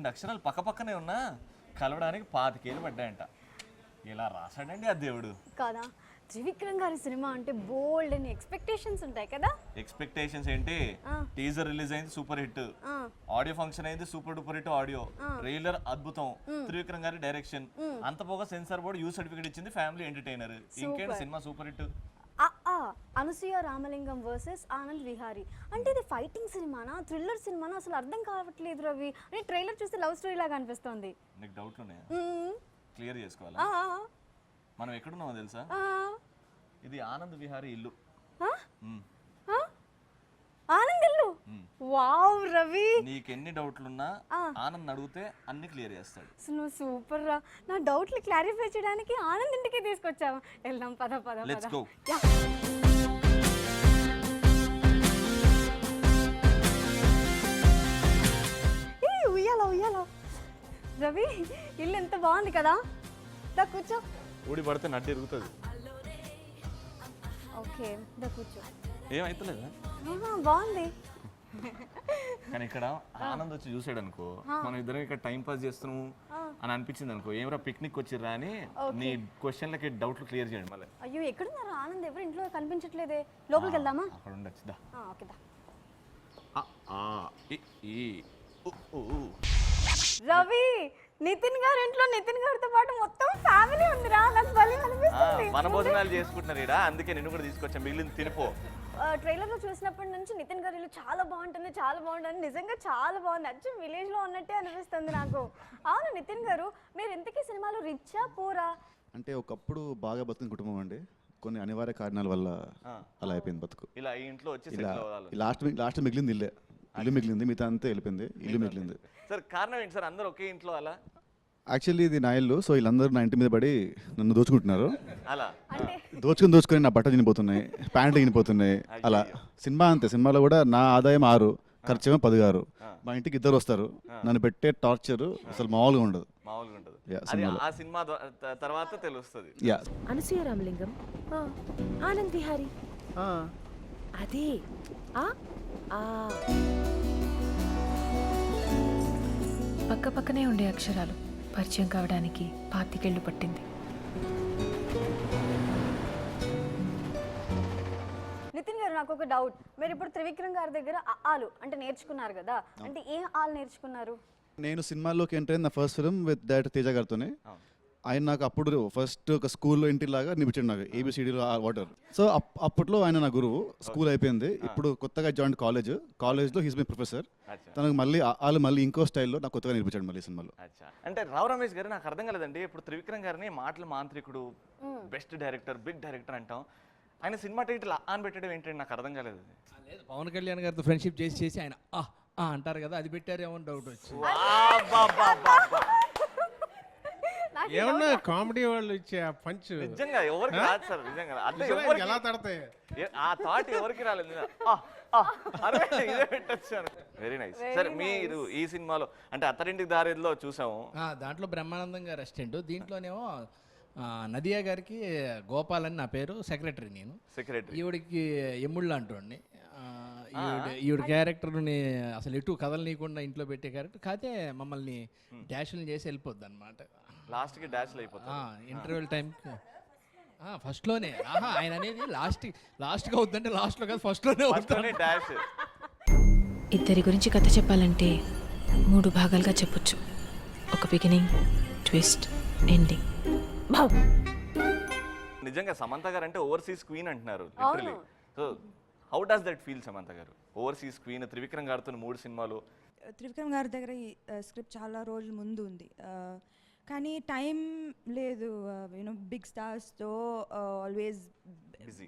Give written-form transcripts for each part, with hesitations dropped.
రెండు అక్షరాలు పక్కపక్కనే ఉన్నా కలవడానికి 25 ఏళ్ళు పడ్డాయంట. ఇలా రాశాడండి ఆ దేవుడు కదా. త్రివిక్రమ్ గారి సినిమా అంటే బోల్డ్ అని ఎక్స్పెక్టేషన్స్ ఉంటాయి కదా. ఎక్స్పెక్టేషన్స్ ఏంటి, టీజర్ రిలీజ్ అయింది సూపర్ హిట్, ఆడియో ఫంక్షన్ అయింది super duper hit, audio trailer అద్భుతం, త్రివిక్రమ్ గారి డైరెక్షన్, అంత పోగా సెన్సార్ బోర్డు యూ సర్టిఫికేట్ ఇచ్చింది, ఫ్యామిలీ ఎంటర్టైనర్, ఇంకేంటి cinema super hit. Anasuya Ramalingam versus Anand Vihari అంటే ఇది ఫైటింగ్ సినిమానా థ్రిల్లర్ సినిమానా అసలు అర్థం కావట్లేదు రవి. అంటే ట్రైలర్ చూస్తే లవ్ స్టోరీ లాగా అనిపిస్తుంది. నీకు డౌట్లు ఉన్నాయా? క్లియర్ చేసుకోవాలా? మనం ఎక్కడున్నామో తెలుసా? ఇది ఆనంద్ విహారీ ఇల్లు. ఆనంద్ ఇల్లు? వావ్ రవి, నీకెన్ని డౌట్లున్నా ఆనంద్ అడిగితే అన్ని క్లియర్ చేస్తాడు. నువ్వు సూపర్ రా. నా డౌట్లు క్లారిఫై చేయడానికి ఆనంద్ ఇంటికి తీసుకొచ్చావా? వెళ్దాం పద పద. Let's go. ఉయ్యాలా ఉయ్యాలా. రవి ఇల్లు ఎంత బాగుంది కదా. దా కూర్చో. ఊడి పడితే నడ్డు ఎరుగుతుంది. ఓకే దా కూర్చో. ఏమైతలేదా? బాగుంది. కానీ ఇక్కడ ఆనంద్ వచ్చి చూసాడు అనుకో, మనం ఇద్దరం ఇక్కడ టైం పాస్ చేస్తున్నాము అని అనిపించింది అనుకో, ఏమరా పిక్నిక్ వచ్చిర్రా అని నీ క్వశ్చన్లకి డౌట్లు క్లియర్ చేయండి మళ్ళీ. అయ్యో ఎక్కడున్నారా ఆనంద్? ఎవరు ఇంట్లో కనిపించట్లేదే. లోపలికి వెళ్దామా? అక్కడ ఉండొచ్చు దా. ఓకే దా. రవి నితిన్ గారి ఇంట్లో నితిన్ గారితో పాటు మొత్తం ఫ్యామిలీ ఉందిరా. నాకు భలే అనిపిస్తుంది. మన భోజనాలు చేసుకుంటున్నారు ఇక్కడ, అందుకే నిన్ను కూడా తీసుకొచ్చా, మిగిలింది తినిపో. ట్రైలర్ లో చూసినప్పటి నుంచి నితిన్ గారి ఇల్లు చాలా బాగుంటుంది చాలా బాగుంటుంది. నిజంగా చాలా బాగుంది. యాక్చువల్ విలేజ్ లో ఉన్నట్టే అనిపిస్తుంది నాకు. అవును నితిన్ గారు, మీరు ఇంతకీ సినిమాలో రిచ్చా పూరా? అంటే ఒకప్పుడు బాగా బతుకుని కుటుంబం అండి, కొన్ని అనివార్య కారణాల వల్ల అలా అయిపోయింది బతుకు. ఇలా ఈ ఇంట్లో వచ్చి లాస్ట్ మిగిలింది ఇల్లు మిగిలింది, మిగతా అంతా వెళ్ళిపోయింది, ఇల్లు మిగిలింది. సార్ కారణం ఏంటి సార్ అందరూ ఒకే ఇంట్లో అలా? యాక్చువల్లీ ఇది నా ఇల్లు, సో వీళ్ళందరూ నా ఇంటి మీద పడి నన్ను దోచుకుంటున్నారు. అలా దోచుకొని నా బట్టలు తినిపోతున్నాయి, ప్యాంట్లు తినిపోతున్నాయి. అలా సినిమా అంతే. సినిమాలో కూడా నా ఆదాయం 6, ఖర్చేమో 16. మా ఇంటికి 2 వస్తారు. నన్ను పెట్టే టార్చర్ అసలు మామూలుగా ఉండదు. ఆ సినిమా తర్వాత తెలుస్తుంది. అనసూయ రామలింగం, ఆనంద్ విహారీ, అదే పక్క పక్కనే ఉండే అక్షరాలు పరిచయం కావడానికి 25 ఏళ్ళు పట్టింది. నితిన్ గారు నాకు ఒక డౌట్. మీరు ఇప్పుడు త్రివిక్రమ్ గారి దగ్గర ఆలు అంటే నేర్చుకున్నారు కదా, అంటే ఏం ఆలు నేర్చుకున్నారు? నేను సినిమాల్లోకి ఎంటర్ అయిన నా first film with director Teja గారితోనే. ఆయన నాకు అప్పుడు ఫస్ట్ ఒక స్కూల్లో ఇంటిలాగా నిపించాడు నాకు, ఏబిసిడీలో వాటర్. సో అప్పట్లో ఆయన నా గురువు. స్కూల్ అయిపోయింది, ఇప్పుడు కొత్తగా జాయిన్ కాలేజ్లో హీస్ మై ప్రొఫెసర్. తనకు మళ్ళీ ఇంకో స్టైల్లో నాకు కొత్తగా నేర్పించాడు మళ్ళీ సినిమాలో. అంటే రావు రమేష్ గారు నాకు అర్థం కాలేదండి, ఇప్పుడు త్రివిక్రమ్ గారిని మాటల మాంత్రికుడు, బెస్ట్ డైరెక్టర్, బిగ్ డైరెక్టర్ అంటాం, ఆయన సినిమా టైటిల్ ఆన్ పెట్టడం ఏంటంటే నాకు అర్థం కాలేదు. పవన్ కళ్యాణ్ గారితో ఫ్రెండ్షిప్ చేసి ఆయన అంటారు కదా, అది పెట్టారేమో అని డౌట్ వచ్చి. ఏమన్నా కామెడీ వాళ్ళు ఇచ్చే ఆ పంచ్ నిజంగా ఎవరికి రాదు సార్. నిజంగా ఎలా తడతాయి ఆ థాట్ ఎవరికి రాలేదు. Very nice sir. మీరు ఈ సినిమాలో అంటే అత్తరింటికి దారిలో చూసాము, దాంట్లో బ్రహ్మానందం గారు అసిస్టెంట్, దీంట్లోనేమో నదియా గారికి గోపాల్ అని నా పేరు, సెక్రటరీ నేను. ఈవిడికి ఎమ్ముళ్ళు అంటోండి. ఈవిడ క్యారెక్టర్ని అసలు ఎటు కదలనీయకుండా ఇంట్లో పెట్టే క్యారెక్టర్, కాకపోతే మమ్మల్ని డాష్లు చేసి వెళ్ళిపోద్ది అనమాట. లాస్ట్కి డాష్లు అయిపోతుంది ఇంటర్వెల్ టైంకి. ఫస్ట్లోనే ఆయన అనేది లాస్ట్గా అవుతుందంటే లాస్ట్లో కాదు ఫస్ట్లోనే అవుతుంది డాష్. ఇద్దరి గురించి కథ చెప్పాలంటే 3 భాగాలుగా చెప్పొచ్చు. ఒక బిగినింగ్, ట్విస్ట్, ఎండింగ్. నిజంగా సమంత గారు అంటే ఓవర్సీస్ క్వీన్ అంటున్నారు literally. So how does that feel Samantha గారు, ఓవర్సీస్ క్వీన్, త్రివిక్రమ్ గారితో 3 సినిమాలు? త్రివిక్రమ్ గారి దగ్గర ఈ స్క్రిప్ట్ చాలా రోజుల ముందు ఉంది, కానీ టైం లేదు. యూనో బిగ్ స్టార్స్తో ఆల్వేస్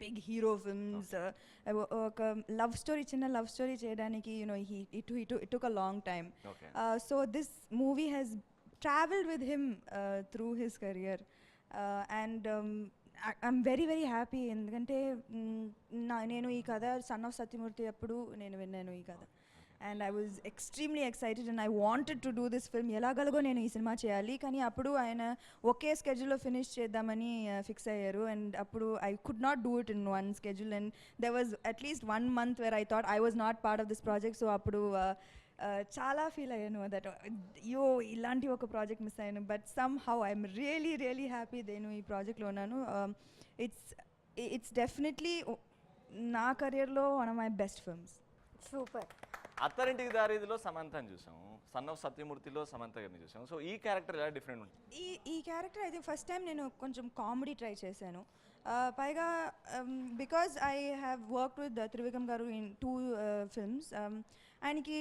బిగ్ హీరో ఫిల్మ్స్, ఒక చిన్న లవ్ స్టోరీ చేయడానికి you know it took a long time. So this movie has travelled with him through his career and I'm very very happy. ఎందుకంటే నేను ఈ కథ సన్ ఆఫ్ సత్యమూర్తి అప్పుడు నేను విన్నాను ఈ కథ, and I was extremely excited and I wanted to do this film. ఎలాగలగో నేను ఈ సినిమా చేయాలి, కానీ అప్పుడు ఆయన ఒకే స్కెడ్యూల్లో ఫినిష్ చేద్దామని ఫిక్స్ అయ్యారు. అండ్ అప్పుడు I could not do it in one schedule, and there was at least 1 month where I thought I was not part of this project. So అప్పుడు చాలా ఫీల్ అయ్యాను దట్ అయ్యో ఇలాంటి ఒక ప్రాజెక్ట్ మిస్ అయ్యాను. But some how I'm really happy నేను ఈ ప్రాజెక్ట్లో ఉన్నాను. ఇట్స్ డెఫినెట్లీ నా కెరియర్లో one of my best films. Super. అత్తారింటికి దారిదిలో సమంతని చూసాం, సన్ ఆఫ్ సత్యమూర్తిలో సమంత గారిని చూసాం. సో ఈ క్యారెక్టర్ ఎలా డిఫరెంట్ ఉంటుంది? ఈ క్యారెక్టర్ అయితే ఫస్ట్ టైం నేను కొంచెం కామెడీ ట్రై చేశాను. పైగా because I have work with Trivikram గారు ఇన్ 2 ఫిల్మ్స్. ఆయనకి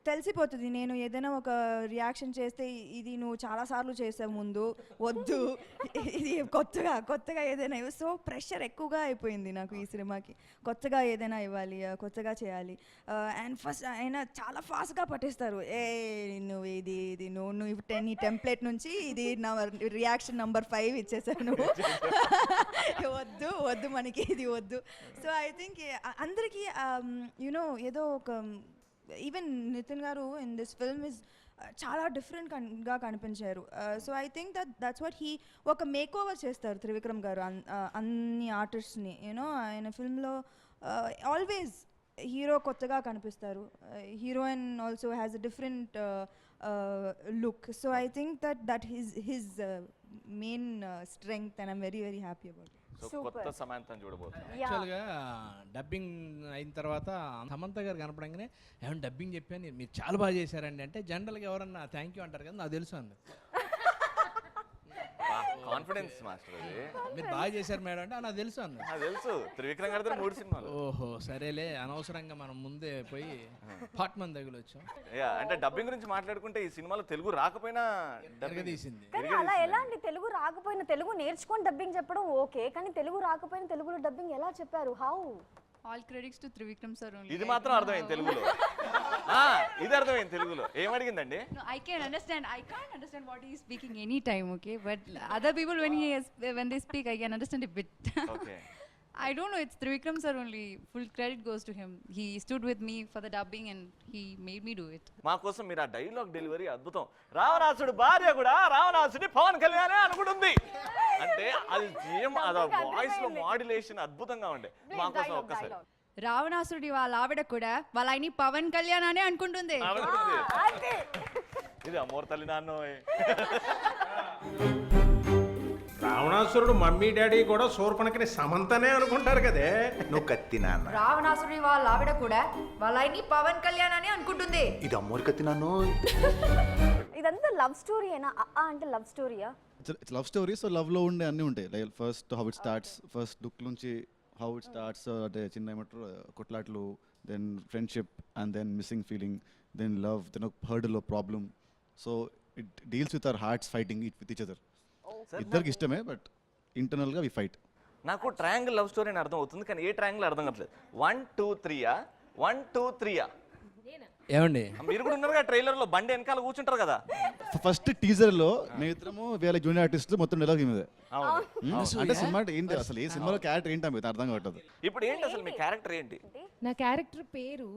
తెలిసిపోతుంది నేను ఏదైనా ఒక రియాక్షన్ చేస్తే ఇది నువ్వు చాలాసార్లు చేసావు ముందు, వద్దు ఇది కొత్తగా ఏదైనా సో ప్రెషర్ ఎక్కువగా అయిపోయింది నాకు ఈ సినిమాకి. కొత్తగా ఏదైనా ఇవ్వాలి, కొత్తగా చేయాలి. అండ్ ఫస్ట్ ఆయన చాలా ఫాస్ట్గా పట్టేస్తారు. నువ్వు ఇది నువ్వు ఈ టెంప్లెట్ నుంచి ఇది నా రియాక్షన్ నంబర్ 5 ఇచ్చేసాను. వద్దు మనకి ఇది వద్దు. సో ఐ థింక్ అందరికీ యునో ఏదో ఒక ఈవెన్ నితిన్ గారు ఇన్ దిస్ ఫిల్మ్ ఇస్ చాలా డిఫరెంట్గా కనిపించారు. So I think that's what ఒక మేక్ ఓవర్ చేస్తారు త్రివిక్రమ్ గారు అన్ని ఆర్టిస్ట్ని. యూనో ఆయన ఫిల్మ్లో ఆల్వేస్ హీరో కొత్తగా కనిపిస్తారు, heroine also has a different look. So I think that his main strength and I'm very happy about. So కొత్త సమంతని చూడబోతున్నాం. యాక్చువల్గా డబ్బింగ్ అయిన తర్వాత సమంత గారు కనపడంగానే ఏమన్నా డబ్బింగ్ చెప్పాను మీరు చాలా బాగా చేశారండి అంటే జనరల్గా ఎవరన్నా థ్యాంక్ యూ అంటారు కదా, నాకు తెలుసు అంది. కాన్ఫిడెన్స్ మాస్టర్ అది. మీరు బాగా చేశారు మేడం అంటే నాకు తెలుసు అంది. నాకు తెలుసు త్రివిక్రమ్ గారితో 3 సినిమాలు. ఓహో సరేలే, అనవసరంగా మనం ముందే పోయి పాట్ మంది దగ్గర వచ్చాం. అంటే డబ్బింగ్ గురించి మాట్లాడుకుంటే ఈ సినిమాలో తెలుగు రాకపోయినా తీసింది. కానీ అలా ఎలా అండి? తెలుగు రాకపోయినా తెలుగు నేర్చుకొని డబ్బింగ్ చెప్పడం ఓకే, కానీ తెలుగు రాకపోయినా తెలుగులో డబ్బింగ్ ఎలా చెప్పారు? How? All credits to Trivikram sir only. ఇది మాత్రం అర్థమైంది తెలుగులో. ఇది అర్థమైంది తెలుగులో. ఏమడిగిందండి? No, I can't understand what he is speaking any time, okay? But other people when they speak, I can understand a bit. Okay. I don't know, it's Trivikram sir only. Full credit goes to him. He stood with me for the dubbing and he made me do it. మా కోసం మీరు ఆ dialogue delivery అద్భుతం. రావణాసుడు భార్య కూడా రావణాసుడి పవన్ కళ్యాణ్ అనుకుంటుంది అంటే అది వాయిస్ లో మాడ్యులేషన్ అద్భుతంగా ఉండే. మా కోసం ఒక్కసారి రావణాసుడి వాళ్ళ ఆవిడ కూడా వాళ్ళ ఆయన్ని పవన్ కళ్యాణ్ అనే అనుకుంటుంది. ఇది అమోర్ తల్లి నాన్నో. రావణాసురుడు మమ్మీ డాడీ కూడా శూర్పణఖని సమంతనే అనుకుంటారు కదే. నువ్వు కత్తి నాన్న. రావణాసుడి వాళ్ళ ఆవిడ కూడా వాళ్ళ ఆయన్ని పవన్ కళ్యాణ్ అని అనుకుంటుంది. ఇది అమ్మోరు కత్తి నాన్న. ఇదంతా లవ్ స్టోరీయేనా? అంటే లవ్ స్టోరీయా? It's love story. సో లవ్లో ఉండే అన్నీ ఉంటాయి. Like first how it starts, first look నుంచి హౌ ఇట్ స్టార్ట్స్, అంటే చిన్న ఏమంటారు కొట్లాట్లు, then friendship, and then missing feeling, then love, then hurdle problem. So it deals with our hearts fighting with each other. ఇద్దరికి ఇష్టమే but ఇంటర్నల్గా we fight. నాకు triangle love story అని అర్థం అవుతుంది, కానీ ఏ ట్రయాంగిల్ అర్థం కావట్లేదు. 1 2 3 1 2 3 ఏమండి మీరు కూడా ఉన్నారు కదా ట్రైలర్ లో, బండి వెనకాల కూర్చుంటారు కదా. ఫస్ట్ టీజర్ లో మేమిద్దరము వేరే జూనియర్ ఆర్టిస్ట్ మొత్తం డైలాగ్ మీదే. అంటే సినిమా ఏంటి అసలు, ఏ సినిమాలో క్యారెక్టర్ ఏంటి మీకు అర్థం కావట్లేదు. ఇప్పుడు ఏంటి అసలు మీ క్యారెక్టర్ ఏంటి? నా క్యారెక్టర్ పేరు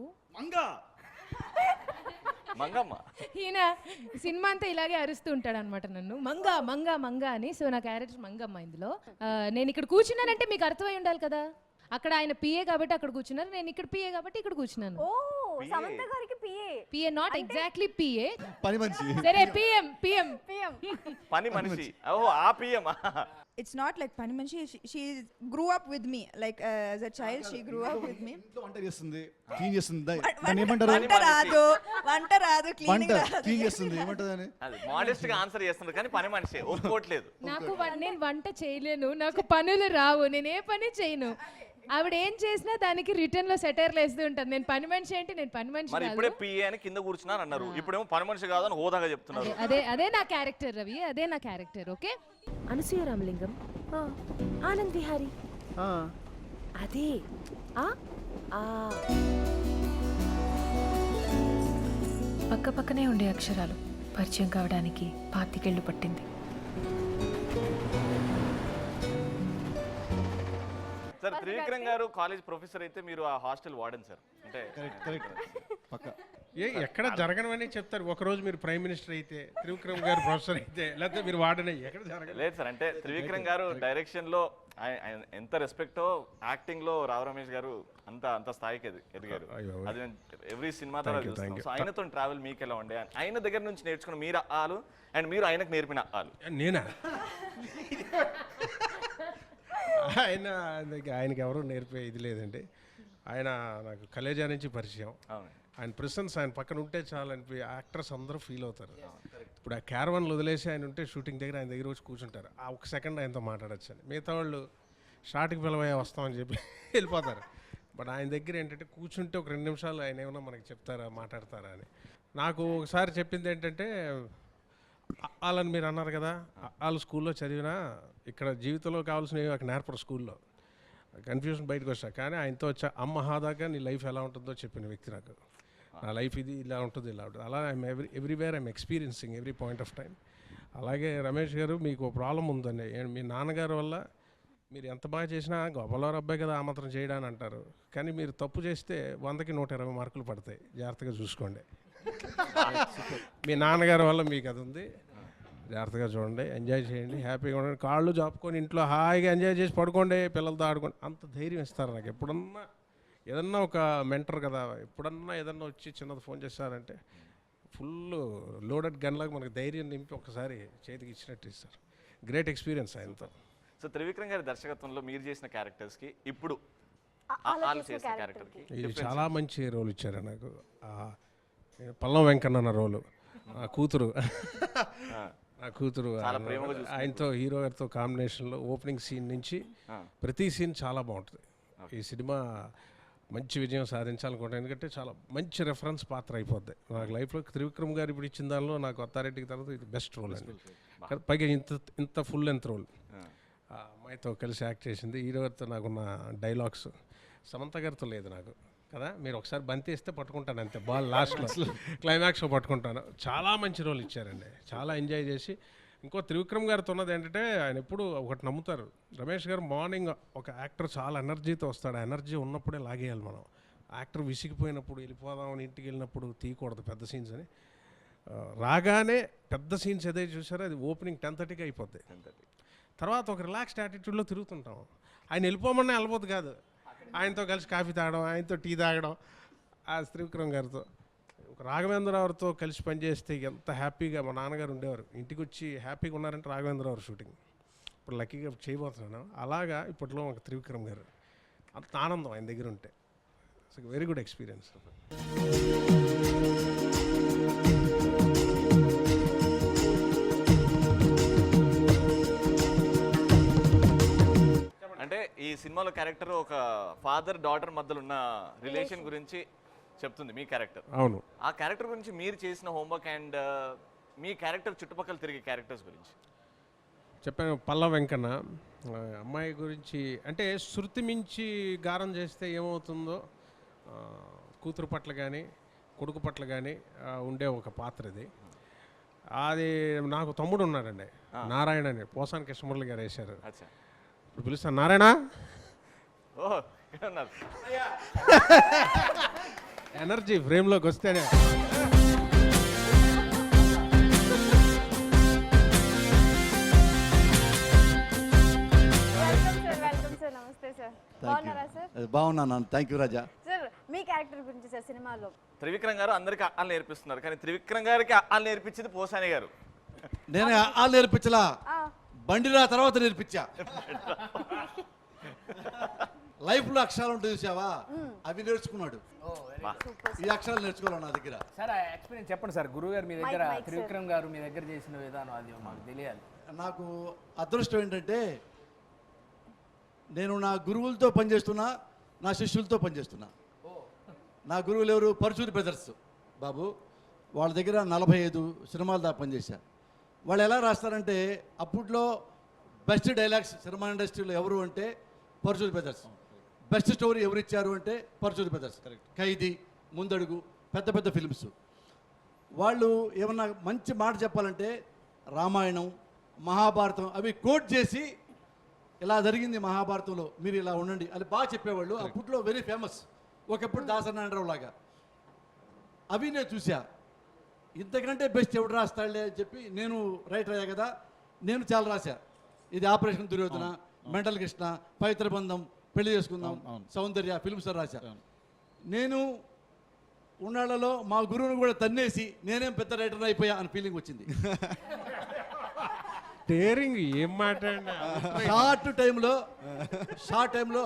మంగమ్మ. ఈయన సినిమా అంతా ఇలాగే అరుస్తూ ఉంటాడు అనమాట నన్ను, మంగా మంగా మంగా అని. సో నా క్యారెక్టర్ మంగమ్మ. ఇందులో నేను ఇక్కడ కూర్చున్నానంటే మీకు అర్థమై ఉండాలి కదా, అక్కడ ఆయన పిఏ కాబట్టి అక్కడ కూర్చున్నారు, నేను ఇక్కడ పిఏ కాబట్టి ఇక్కడ కూర్చున్నాను. ఓ సమంత గారికి పిఏ నాట్ ఎగ్జాక్ట్లీ పిఏ, పని మనిషి. సరే పిఎం పిఎం పని మనిషి. ఓహో ఆ PM. It's not like pani manchi. She grew up with me. Like as a child, she grew up with me. వంట చేస్తుంది, క్లీన్ చేస్తుంది. దాన్ని ఏమంటారు? వంట రాదు, క్లీనింగ్ రాదు. క్లీన్ చేస్తుంది, ఏమంటారు అని? అది మోడెస్ట్ గా ఆన్సర్ చేస్తుంది, కానీ పని మనిషి ఒప్పుకోవట్లేదు. నేను వంట చేయలేను, నాకు పనులు రావు, నేను ఏ పని చేయను. ఆవిడ ఏం చేసినా దానికి రిటర్న్ లో సెటైర్లు వేస్తూ ఉంటాను. నేను పని మనిషి ఏంటి, నేను పని మనిషి మరి ఇప్పుడే పిఏ అని కింద కూర్చున్నారు అన్నారు, ఇప్పుడేమో పని మనిషి కాదని హోదాగా చెప్తున్నారు. అదే నా క్యారెక్టర్ రవి, అదే నా క్యారెక్టర్. ఓకే, అనసూయ రామలింగం, ఆనంద్ విహారీ, అదే పక్క పక్కనే ఉండే అక్షరాలు పరిచయం కావడానికి 25 ఏళ్ళు పట్టింది. సార్ త్రివిక్రమ్ గారు కాలేజ్ ప్రొఫెసర్ అయితే మీరు ఆ హాస్టల్ వార్డెన్ సార్. అంటే కరెక్ట్ పక్క ఎక్కడ జరగనవని చెప్తారు. ఒకరోజు మీరు ప్రైమ్ మినిస్టర్ అయితే, త్రివిక్రమ్ గారు ప్రొఫెసర్ అయితే, లేకపోతే మీరు వార్డెన్ అయ్యి ఎక్కడ జరగలేదు. లేదు సార్, అంటే త్రివిక్రమ్ గారు డైరెక్షన్ లో ఎంత రెస్పెక్టో యాక్టింగ్ లో రావు రమేష్ గారు అంత స్థాయికి ఎదిగారు. అది ఎవ్రీ సినిమా ద్వారా చూస్తున్నాం. సో ఆయనతో ట్రావెల్ మీకు ఎలా ఉండే, ఆయన దగ్గర నుంచి నేర్చుకున్న మీరు ఆలు అండ్ మీరు ఆయనకు నేర్పిన ఆలు. నేనా? ఆయనకి ఎవరు నేర్పే ఇది లేదండి. ఆయన నాకు కలేజా నుంచి పరిచయం. ఆయన ప్రెసెన్స్, ఆయన పక్కన ఉంటే చాలా అనిపి యాక్టర్స్ అందరూ ఫీల్ అవుతారు. ఇప్పుడు ఆ క్యారవన్లు వదిలేసి ఆయన ఉంటే షూటింగ్ దగ్గర ఆయన దగ్గర వచ్చి కూర్చుంటారు. ఆ ఒక సెకండ్ ఆయనతో మాట్లాడచ్చు అని. మిగతా వాళ్ళు షార్ట్కి పిలవయ్యా వస్తామని చెప్పి వెళ్ళిపోతారు. బట్ ఆయన దగ్గర ఏంటంటే కూర్చుంటే ఒక 2 నిమిషాలు ఆయన ఏమన్నా మనకి చెప్తారా, మాట్లాడతారా అని. నాకు ఒకసారి చెప్పింది ఏంటంటే, వాళ్ళని మీరు అన్నారు కదా, వాళ్ళు స్కూల్లో చదివినా ఇక్కడ జీవితంలో కావాల్సినవి అక్కడ నేర్పరు స్కూల్లో. కన్ఫ్యూజన్ బయటకు వచ్చా. కానీ ఆయనతో వచ్చా అమ్మ హాదాగా నీ లైఫ్ ఎలా ఉంటుందో చెప్పిన వ్యక్తి నాకు. నా లైఫ్ ఇది ఇలా ఉంటుంది, ఇలా ఉంటుంది. అలా I'm everywhere I'm experiencing every point of time. అలాగే రమేష్ గారు, మీకు ఒక ప్రాబ్లం ఉందండి. మీ నాన్నగారు వల్ల మీరు ఎంత బాగా చేసినా గొప్పలవారు అబ్బాయి కదా ఆ మాత్రం చేయడాని అంటారు. కానీ మీరు తప్పు చేస్తే 100కి 120 మార్కులు పడతాయి. జాగ్రత్తగా చూసుకోండి. మీ నాన్నగారి వల్ల మీకు అది ఉంది. జాగ్రత్తగా చూడండి, ఎంజాయ్ చేయండి, హ్యాపీగా ఉండండి. కాళ్ళు జాపుకొని ఇంట్లో హాయిగా ఎంజాయ్ చేసి పడుకోండి, పిల్లలతో ఆడుకోండి. అంత ధైర్యం ఇస్తారు నాకు. ఎప్పుడన్నా ఏదన్నా ఒక మెంటర్ కదా, ఎప్పుడన్నా ఏదన్నా వచ్చి చిన్నది ఫోన్ చేస్తారంటే ఫుల్ లోడెడ్ గన్లాగా మనకి ధైర్యం నింపి ఒకసారి చేతికి ఇచ్చినట్టు ఇస్తారు. గ్రేట్ ఎక్స్పీరియన్స్ ఆయనతో. సో త్రివిక్రమ్ గారి దర్శకత్వంలో మీరు చేసిన క్యారెక్టర్స్కి ఇప్పుడు చేసిన క్యారెక్టర్కి ఇది చాలా మంచి రోల్ ఇచ్చారు నాకు. పల్లం వెంకన్న రోలు, నా కూతురు ఆయనతో హీరో గారితో కాంబినేషన్లో ఓపెనింగ్ సీన్ నుంచి ప్రతి సీన్ చాలా బాగుంటుంది. ఈ సినిమా మంచి విజయం సాధించాలనుకుంటాను. ఎందుకంటే చాలా మంచి రెఫరెన్స్ పాత్ర అయిపోద్ది నాకు లైఫ్లో. త్రివిక్రమ్ గారు ఇప్పుడు ఇచ్చిన దానిలో నాకు అథారిటీకి తర్వాత ఇది బెస్ట్ రోల్ అండి. పైగా ఇంత ఫుల్ లెంత్ రోల్. అమ్మాయితో కలిసి యాక్ట్ చేసింది. హీరో గారితో నాకున్న డైలాగ్స్ సమంత గారితో లేదు నాకు కదా. మీరు ఒకసారి బంతి వేస్తే పట్టుకుంటాను అంతే, బాల్ లాస్ట్లో క్లైమాక్స్లో పట్టుకుంటాను. చాలా మంచి రోల్ ఇచ్చారండి, చాలా ఎంజాయ్ చేసి. ఇంకో త్రివిక్రమ్ గారితో ఉన్నది ఏంటంటే, ఆయన ఎప్పుడు ఒకటి నమ్ముతారు. రమేష్ గారు మార్నింగ్ ఒక యాక్టర్ చాలా ఎనర్జీతో వస్తాడు. ఆ ఎనర్జీ ఉన్నప్పుడే లాగేయాలి మనం. యాక్టర్ విసిగిపోయినప్పుడు వెళ్ళిపోదామని ఇంటికి వెళ్ళినప్పుడు తీయకూడదు పెద్ద సీన్స్ అని. రాగానే పెద్ద సీన్స్ ఏదైతే చూసారో అది ఓపెనింగ్ 10:30కి అయిపోద్ది. తర్వాత ఒక రిలాక్స్డ్ యాటిట్యూడ్లో తిరుగుతుంటాం. ఆయన వెళ్ళిపోమన్నా వెళ్ళబోదు కాదు. ఆయనతో కలిసి కాఫీ తాగడం, ఆయనతో టీ తాగడం, ఆ త్రివిక్రమ్ గారితో. ఒక రాఘవేంద్రరావుతో కలిసి పనిచేస్తే ఎంత హ్యాపీగా మా నాన్నగారు ఉండేవారు. ఇంటికి వచ్చి హ్యాపీగా ఉన్నారంటే రాఘవేంద్రరావు షూటింగ్. ఇప్పుడు లక్కీగా చేయబోతున్నాను. అలాగా ఇప్పట్లో ఒక త్రివిక్రమ్ గారు అంత ఆనందం ఆయన దగ్గర ఉంటే. It's very good experience. అంటే ఈ సినిమాలో క్యారెక్టర్ ఒక ఫాదర్ డాటర్ మధ్యలో ఉన్న రిలేషన్ గురించి చెప్తుంది మీ క్యారెక్టర్. అవును. ఆ క్యారెక్టర్ గురించి మీరు చేసిన హోంవర్క్ అండ్ మీ క్యారెక్టర్ చుట్టుపక్కల తిరిగే క్యారెక్టర్స్ గురించి చెప్పాను. పల్ల వెంకన్న అమ్మాయి గురించి అంటే శృతి మించి గారం చేస్తే ఏమవుతుందో కూతురు పట్ల కానీ కొడుకు పట్ల కానీ ఉండే ఒక పాత్ర ఇది. అది నాకు తమ్ముడు ఉన్నాడండి, నారాయణ అని, పోసాని కృష్ణమురళి గారు వేశారు. ఇప్పుడు పిలుస్తాను, నారాయణ. ఎనర్జీ ఫ్రేమ్లోకి వస్తేనే. బాగున్నాను. Thank you Raja. Sir me character గురించి సార్ సినిమాలో త్రివిక్రమ్ గారు అందరికి అల్లు నేర్పిస్తున్నారు, కానీ త్రివిక్రమ్ గారికి అల్లు నేర్పించింది పోసాని గారు. నేను అల్లు నేర్పించలా, బండిరా తర్వాత నేర్పించా. లైఫ్లో అక్షరాలు ఉంటుంది చూసావా, అవి నేర్చుకున్నాడు. ఈ అక్షరాలు నేర్చుకోవాలి నా దగ్గర. సార్ ఎక్స్పీరియన్స్ చెప్పండి సార్. గురువు గారు మీ దగ్గర, త్రివిక్రమ్ గారు మీ దగ్గర చేసిన విధానం అది మాకు తెలియాలి. నాకు అదృష్టం ఏంటంటే నేను నా గురువులతో పనిచేస్తున్నా, నా శిష్యులతో పనిచేస్తున్నా. నా గురువులు ఎవరు? పరచూరి బ్రదర్స్ బాబు. వాళ్ళ దగ్గర 45 సినిమాలు దాకా పనిచేశారు. వాళ్ళు ఎలా రాస్తారంటే, అప్పట్లో బెస్ట్ డైలాగ్స్ సినిమా ఇండస్ట్రీలో ఎవరు అంటే పరచూరి బ్రదర్స్. బెస్ట్ స్టోరీ ఎవరు ఇచ్చారు అంటే పరచూరి బ్రదర్స్. ఖైదీ, ముందడుగు, పెద్ద పెద్ద ఫిల్మ్స్. వాళ్ళు ఏమన్నా మంచి మాట చెప్పాలంటే రామాయణం, మహాభారతం అవి కోట్ చేసి ఇలా జరిగింది మహాభారతంలో, మీరు ఇలా ఉండండి అని బాగా చెప్పేవాళ్ళు. అప్పట్లో వెరీ ఫేమస్. ఒకప్పుడు దాసనారాయణరావు లాగా. అవి నేను చూసా. ఇంతకంటే బెస్ట్ ఎవడు రాస్తాడులే అని చెప్పి నేను రైటర్ అయ్యా కదా, నేను చాలా రాశా. ఇది ఆపరేషన్ దుర్యోధన, మెంటల్ కృష్ణ, పవిత్ర బంధం, పెళ్లి చేసుకుందాం, సౌందర్య ఫిల్మ్స్ రాశా. నేను ఉన్నాళ్లలో మా గురువుని కూడా తన్నేసి నేనేం పెద్ద రైటర్ అయిపోయా అని ఫీలింగ్ వచ్చింది. డేరింగ్ ఏం మాట షార్ట్ టైంలో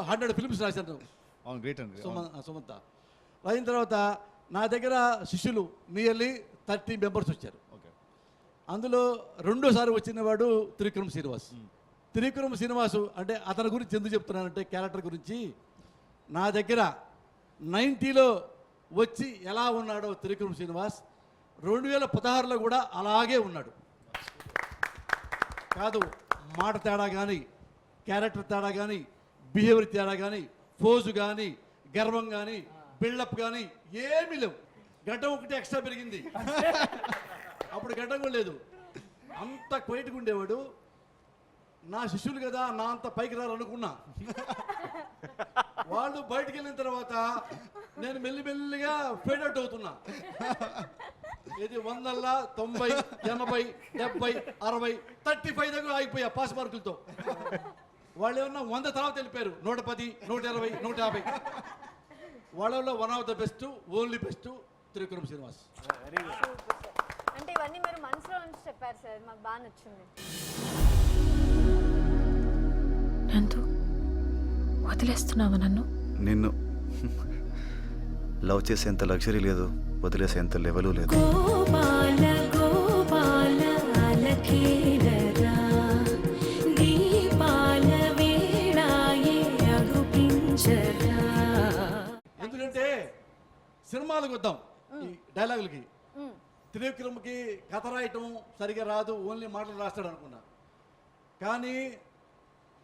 100 ఫిల్మ్స్ రాశాను. అవును, గ్రేట్ అండి. సుమంత అయిన తర్వాత నా దగ్గర శిష్యులు నియర్లీ 30 మెంబర్స్ వచ్చారు. ఓకే. అందులో రెండోసారి వచ్చిన వాడు త్రివిక్రమ్ శ్రీనివాస్. త్రివిక్రమ్ శ్రీనివాసు అంటే అతని గురించి ఎందుకు చెప్తున్నానంటే క్యారెక్టర్ గురించి, నా దగ్గర 90లో వచ్చి ఎలా ఉన్నాడో త్రివిక్రమ్ శ్రీనివాస్ 2016లో కూడా అలాగే ఉన్నాడు. కాదు, మాట తేడా కానీ, క్యారెక్టర్ తేడా కానీ, బిహేవియర్ తేడా కానీ, ఫోజు కానీ, గర్వం కానీ, బిల్డప్ కానీ ఏమీ లేవు. గడ్డం ఒకటి ఎక్స్ట్రా పెరిగింది, అప్పుడు గడ్డం కూడా లేదు. అంత క్వైట్గా ఉండేవాడు. నా శిష్యులు కదా, నా అంత పైకి రాలనుకున్నా. వాళ్ళు బయటికి వెళ్ళిన తర్వాత నేను మెల్లిమెల్లిగా ఫేడ్ అవుట్ అవుతున్నా. ఇది 100, 90, 80, 70, 60, 35 దగ్గర ఆగిపోయా పాస్ మార్కులతో. వాళ్ళు ఏమన్నా 100 తర్వాత వెళ్ళిపోయారు. 110, 120, 150. వాళ్ళలో one of the best, only best Trivikram Srinivas. అంటే ఇవన్నీ మీరు మనసులో నుంచి చెప్పారు సార్, మాకు బాగా నచ్చింది. నందు, వదిలేస్తున్నావా నన్ను? నిన్ను లవ్ చేసేంత లగ్జరీ లేదు, వదిలేసేంత లెవెలు లేదు. గోపాల గోపాల అలకేలరా, దీపాల వేళాయే అగుపించరా. ఎందుకంటే సినిమాలకు వద్దాం, ఈ డైలాగులకి. త్రివిక్రమ్కి కథ రాయటం సరిగా రాదు, ఓన్లీ మాటలు రాస్తాడు అనుకున్నా. కానీ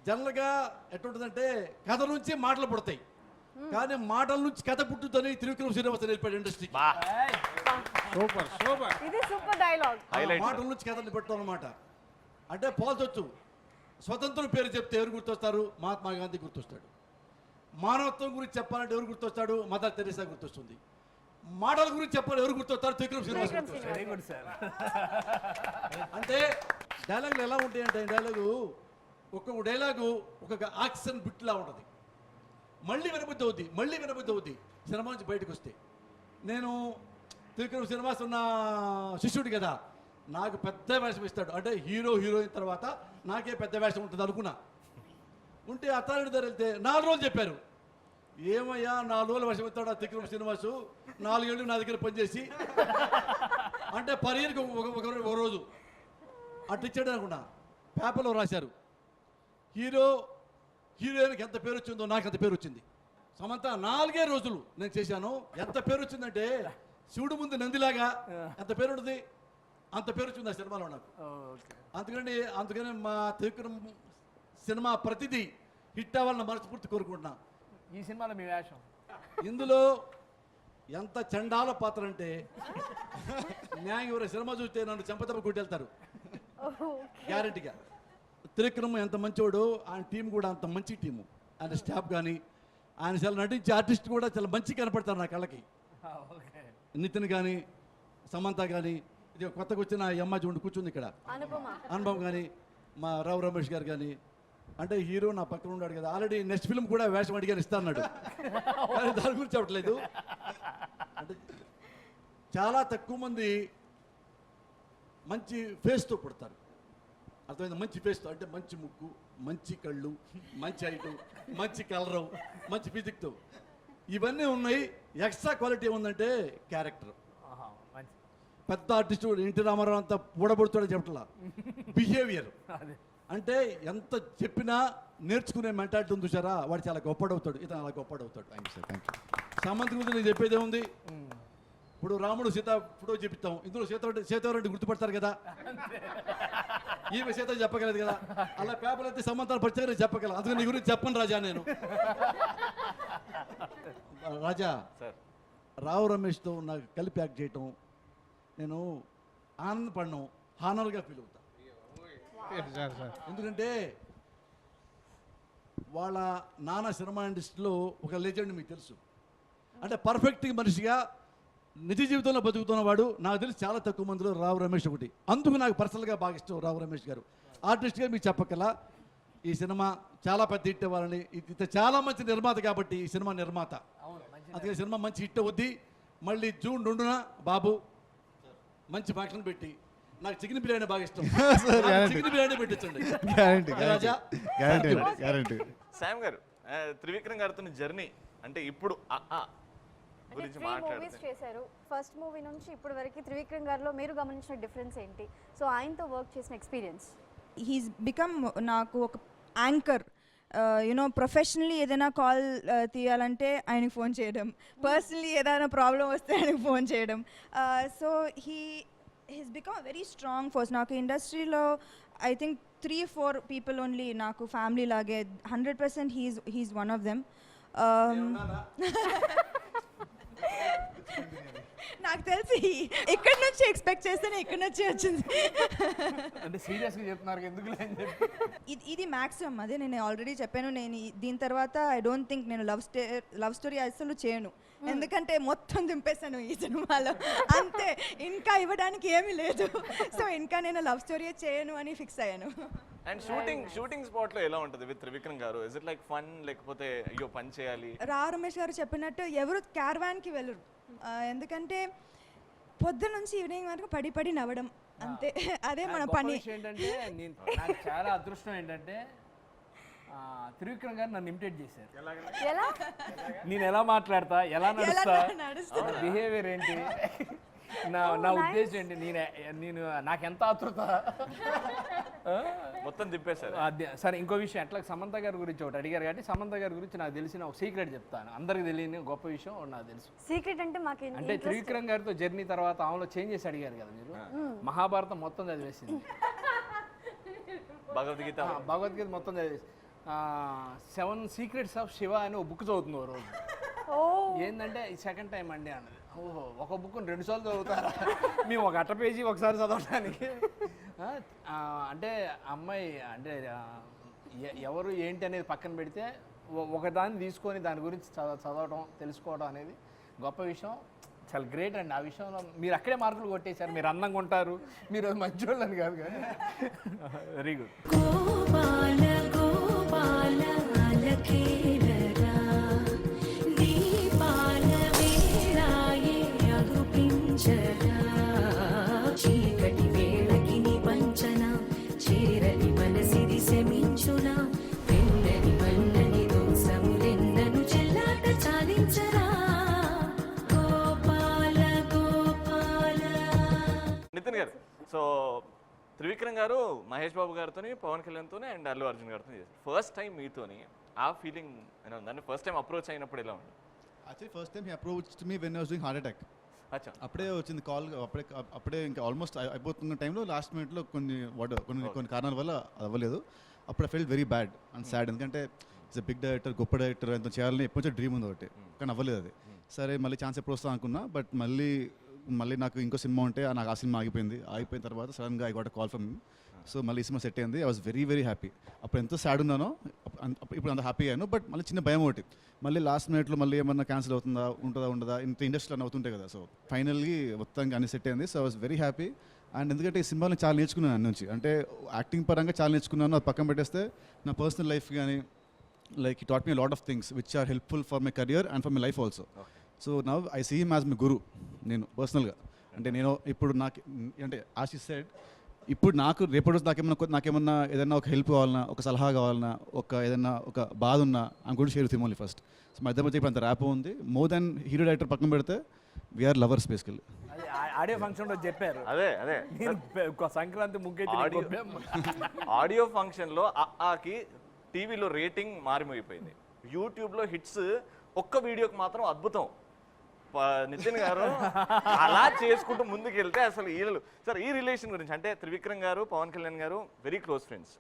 జనరల్గా ఎటువంటిదంటే కథ నుంచి మాటలు పుడతాయి, కానీ మాటల నుంచి కథ పుట్టుదని త్రివిక్రమ్ శ్రీనివాస్ నేర్పాడు ఇండస్ట్రీకి. Super super. ఇది సూపర్ డైలాగ్. మాటల నుంచి కథని పెట్టడం అనమాట. అంటే పోల్చొచ్చు. స్వతంత్రం పేరు చెప్తే ఎవరు గుర్తొస్తారు? మహాత్మా గాంధీ గుర్తొస్తాడు. మానవత్వం గురించి చెప్పాలంటే ఎవరు గుర్తొస్తాడు? మదర్ తెరీసా గుర్తొస్తుంది. మాటల గురించి చెప్పాలి ఎవరు గుర్తొస్తారు? త్రివిక్రమ్ శ్రీనివాస్ గుర్తొస్తాడు. అంటే డైలాగులు ఎలా ఉంటాయంటే, డైలాగు ఒక్కొక్క డైలాగు ఒక్కొక్క యాక్షన్ బిట్లా ఉంటుంది. మళ్ళీ వినబుద్ధి అవుద్ది సినిమా నుంచి బయటకు వస్తే. నేను త్రివిక్రమ్ శ్రీనివాస్ ఉన్న శిష్యుడు కదా, నాకు పెద్ద వేషం ఇస్తాడు. అంటే హీరోయిన్ తర్వాత నాకే పెద్ద వేషం ఉంటుంది అనుకున్నా. ఉంటే అత్తారెడ్డి దగ్గర వెళ్తే 4 రోజులు చెప్పారు. ఏమయ్యా 4 రోజులు వేషం ఇస్తాడు ఆ త్రివిక్రమ్ శ్రీనివాసు, 4 ఏళ్ళు నా దగ్గర పనిచేసి, అంటే పర్ ఇయర్కి ఒక రోజు అట్లా ఇచ్చాడు అనుకున్నా. పేపర్లో రాశారు, హీరోయిన్కి ఎంత పేరు వచ్చిందో నాకు అంత పేరు వచ్చింది. సమంత 4 రోజులు నేను చేశాను. ఎంత పేరు వచ్చిందంటే శివుడు ముందు నందిలాగా ఎంత పేరు ఉంటుంది, అంత పేరు వచ్చింది ఆ సినిమాలో నాకు. అందుకని మా త్రివిక్రమ్ సినిమా ప్రతిదీ హిట్ అవ్వాలని మనస్ఫూర్తి కోరుకుంటున్నా. ఈ సినిమాలో మీ వేషం ఇందులో ఎంత చండాల పాత్ర అంటే, న్యాయం ఎవరు సినిమా చూస్తే నన్ను చెంపదెబ్బ కొట్టెళ్తారు గ్యారెంటీగా. త్రివిక్రమ్ ఎంత మంచివాడు, ఆయన టీం కూడా అంత మంచి టీము. ఆయన స్టాఫ్ కానీ, ఆయన చాలా నటించే ఆర్టిస్ట్ కూడా చాలా మంచి కనపడతారు నా కళ్ళకి. నితిన్ కానీ, సమంత కానీ, ఇది కొత్తగా వచ్చిన అమ్మాయి చూడండి కూర్చుంది ఇక్కడ, అనుభవం కానీ, మా రావు రమేష్ గారు కానీ. అంటే హీరో నా పక్కన ఉన్నాడు కదా, ఆల్రెడీ నెక్స్ట్ ఫిల్మ్ కూడా వేషం అడిగాను ఇస్తా అన్నాడు. కానీ దాని గురించి చెప్పట్లేదు. అంటే చాలా తక్కువ మంది మంచి ఫేస్తో పుడతారు, అర్థమైంది? మంచి ఫేస్తో అంటే మంచి ముక్కు, మంచి కళ్ళు, మంచి హైటు, మంచి కలరు, మంచి ఫిజిక్తో ఇవన్నీ ఉన్నాయి. ఎక్స్ట్రా క్వాలిటీ ఏముందంటే క్యారెక్టర్. పెద్ద ఆర్టిస్టు ఎన్టీ రామారావు అంతా ఊడబడుతాడని చెప్పట్లా, బిహేవియర్. అంటే ఎంత చెప్పినా నేర్చుకునే మెంటాలిటీ ఉంది చూసారా, వాడు చాలా గొప్పడవుతాడు. ఇతను అలా గొప్పడవుతాడు. Thank you. సమంత గురించి నేను చెప్పేదే ఉంది. ఇప్పుడు రాముడు సీత ఫోటో చూపిస్తాం, ఇందులో సీతారెడ్డి గుర్తుపడతారు కదా, ఈమె సీత చెప్పగలదు కదా. అలా పేపర్ అయితే సమంతాన్ని పరిచయం చెప్పగల. అందుకని నీ గురించి చెప్పను రాజా. నేను రాజా రావు రమేష్తో నాకు కలిపి యాక్ట్ చేయటం నేను ఆనందపడను, హానర్గా ఫీల్ అవుతా. ఎందుకంటే వాళ్ళ నాన్న సినిమా ఇండస్ట్రీలో ఒక లెజెండ్ మీకు తెలుసు. అంటే పర్ఫెక్ట్ మనిషిగా నిజ జీవితంలో బతుకుతున్నవాడు నాకు తెలిసి చాలా తక్కువ మందిలో రావు రమేష్ ఒకటి. అందుకు నాకు పర్సనల్గా బాగా ఇష్టం రావు రమేష్ గారు. ఆర్టిస్ట్గా మీకు చెప్పకలా ఈ సినిమా చాలా పెద్ద హిట్ అవ్వాలని, ఇది చాలా మంచి నిర్మాత కాబట్టి ఈ సినిమా నిర్మాత, అందుకే సినిమా మంచి హిట్ అవుద్ది. మళ్ళీ జూన్ 2న బాబు మంచి ఫంక్షన్ పెట్టి, నాకు చికెన్ బిర్యానీ బాగా ఇష్టం, చికెన్ బిర్యానీ పెట్టించండి. శామ్ గారు, త్రివిక్రమ్ గారితో జర్నీ అంటే ఇప్పుడు గురించి మూవీస్ చేశారు. ఫస్ట్ మూవీ నుంచి ఇప్పటి వరకు త్రివిక్రమ్ గారిలో మీరు గమనించిన డిఫరెన్స్ ఏంటి? సో ఆయనతో వర్క్ చేసిన ఎక్స్పీరియన్స్. హీస్ బికమ్ నాకు ఒక యాంకర్. యూనో ప్రొఫెషనల్లీ ఏదైనా కాల్ తీయాలంటే ఆయనకి ఫోన్ చేయడం, పర్సనలీ ఏదైనా ప్రాబ్లం వస్తే ఆయనకి ఫోన్ చేయడం. So he's become very strong force. నాకు ఇండస్ట్రీలో ఐ థింక్ 3-4 పీపుల్ ఓన్లీ నాకు ఫ్యామిలీ లాగే. 100% హీస్ వన్ ఆఫ్ దెమ్. నాకు తెలిసి ఇక్కడ నుంచి ఎక్స్పెక్ట్ చేస్తేనే ఇక్కడ నుంచి వచ్చింది. అంటే సీరియస్గా చెప్తున్నారు ఎందుకు ఇది మ్యాక్సిమం. అదే నేను ఆల్రెడీ చెప్పాను, నేను దీని తర్వాత ఐ డోంట్ థింక్ నేను లవ్ స్టోరీ అసలు చేయను. ఎందుకంటే మొత్తం దింపేశాను ఈ సినిమాలో, అంతే, ఇంకా ఇవ్వడానికి ఏమీ లేదు. సో ఇంకా నేను లవ్ స్టోరీ చేయను అని ఫిక్స్ అయ్యాను. అండ్ షూటింగ్ స్పాట్ లో ఎలా ఉంటుంది విత్ త్రివిక్రమ్ గారు? ఇస్ ఇట్ లైక్ ఫన్, లేకపోతే అయ్యో పని చేయాలి? రావు రమేష్ గారు చెప్పినట్టు ఎవరు క్యారవాన్కి వెళ్ళరు. ఎందుకంటే పొద్దు నుంచి ఈవినింగ్ వరకు పడి నవ్వడం అంతే, అదే మన పని. ఏంటంటే నాకు చాలా అదృష్టం ఏంటంటే త్రివిక్రమ్ గారు నన్ను ఇమిటేట్ చేశారు. నేను ఎలా మాట్లాడతా, ఎలా నడుస్తా, బిహేవియర్ ఏంటి, నా ఉద్దేశం ఏంటి, నేను నాకెంత ఆతృత మొత్తం తిప్పేశారు. సరే, ఇంకో విషయం, అట్లా సమంత గారి గురించి ఒకటి అడిగారు కాబట్టి సమంత గారి గురించి నాకు తెలిసిన ఒక సీక్రెట్ చెప్తాను. అందరికి తెలియని గొప్ప విషయం నాకు తెలుసు. సీక్రెట్ అంటే మాకు అంటే త్రివిక్రమ్ గారితో జర్నీ తర్వాత ఆమెలో చేంజెస్ అడిగారు కదా మీరు, మహాభారతం మొత్తం చదివేసింది, భగవద్గీత మొత్తం చదివేసి 7 సీక్రెట్స్ ఆఫ్ శివ అని ఒక బుక్ చదువుతుంది ఓ రోజు. ఏంటంటే ఈ సెకండ్ టైం అండి అన్నది. ఓహో, ఒక బుక్ 2 సార్లు చదువుతారా? మేము ఒక అట్ట పేజీ ఒకసారి చదవడానికి. అంటే అమ్మాయి అంటే ఎవరు ఏంటి అనేది పక్కన పెడితే ఒకదాన్ని తీసుకొని దాని గురించి చదవడం, తెలుసుకోవడం అనేది గొప్ప విషయం, చాలా గ్రేట్ అండి. ఆ విషయంలో మీరు అక్కడే మార్కులు కొట్టేశారు. మీరు అందంగా ఉంటారు, మీరు మంచి వాళ్ళని కాదు కానీ. Very good. నితిన్ గారు, సో త్రివిక్రమ్ గారు మహేష్ బాబు గారితో, పవన్ కళ్యాణ్తో అండ్ అల్లు అర్జున్ గారితో చేశారు. ఫస్ట్ టైం మీతోని ఆ ఫీలింగ్ ఎలా ఉందండి? ఫస్ట్ టైం అప్రోచ్ అయినప్పుడు ఎలా ఉంది? Actually first time he approached me when I was doing heart attack. అప్పుడే వచ్చింది కాల్, అప్పుడే ఇంకా ఆల్మోస్ట్ అయిపోతున్న టైంలో లాస్ట్ మినిట్లో కొన్ని కారణాల వల్ల అవ్వలేదు. అప్పుడు I felt very bad and sad. ఎందుకంటే ఇట్స్ ఎ బిగ్ డైరెక్టర్, గొప్ప డైరెక్టర్, అంత చేయాలని ఎప్పటి నుంచో డ్రీమ్ ఉంది ఒకటి, కానీ అవ్వలేదు అది. సరే మళ్ళీ ఛాన్స్ ఎప్పుడు వస్తా అనుకున్నా, బట్ మళ్ళీ నాకు ఇంకో సినిమా ఉంటే నాకు ఆ సినిమా ఆగిపోయిన తర్వాత సడన్గా I got a call from him. So మళ్ళీ ఈ సినిమా సెట్ అయింది. I was very very happy. అప్పుడు ఎంతో సాడ్ ఉన్నానో ఇప్పుడు అంత హ్యాపీ అయ్యాను. బట్ మళ్ళీ చిన్న భయం ఒకటి, మళ్ళీ లాస్ట్ మినిట్లో మళ్ళీ ఏమన్నా క్యాన్సిల్ ఉంటుందా ఉండదా, ఇంత ఇండస్ట్రీలో అవుతుంటాయి కదా. సో ఫైనల్లీ మొత్తంగా అన్ని సెట్ అయింది. So I was very happy. And ఎందుకంటే ఈ సినిమాని చాలా నేర్చుకున్నాను అన్ని నుంచి, అంటే యాక్టింగ్ పరంగా చాలా నేర్చుకున్నాను. అది పక్కన పెట్టేస్తే నా పర్సనల్ లైఫ్ కానీ like he taught me lot of things which are helpful for my career and for my life also. So now I see him as my guru. నేను పర్సనల్గా అంటే నేను ఇప్పుడు నాకు అంటే ఆశిష్ సెడ్, ఇప్పుడు నాకు రేపటి రోజు నాకేమన్నా ఏదైనా ఒక హెల్ప్ కావాలన్నా, ఒక సలహా కావాలన్నా, ఏదైనా ఒక బాధ ఉన్నా I'm going to share with him only first. So మా ఇద్దరి మధ్య ఇప్పుడు అంత ర్యాప్ ఉంది. మోర్ దెన్ హీరో డైరెక్టర్ పక్కన పెడితే వీఆర్ లవర్స్ బేసికల్లీ. ఆడియో ఫంక్షన్లో చెప్పారు. అదే సంక్రాంతి ముగ్గు ఆడియో ఫంక్షన్లో ఆకి టీవీలో రేటింగ్ మారిపోయిపోయింది. యూట్యూబ్లో హిట్స్ ఒక్క వీడియోకి మాత్రం అద్భుతం. నితిన్ గారు అలా చేసుకుంటూ ముందుకు వెళ్తే అసలు వీళ్ళు సార్ ఈ రిలేషన్ గురించి అంటే త్రివిక్రమ్ గారు, పవన్ కళ్యాణ్ గారు వెరీ క్లోజ్ ఫ్రెండ్స్.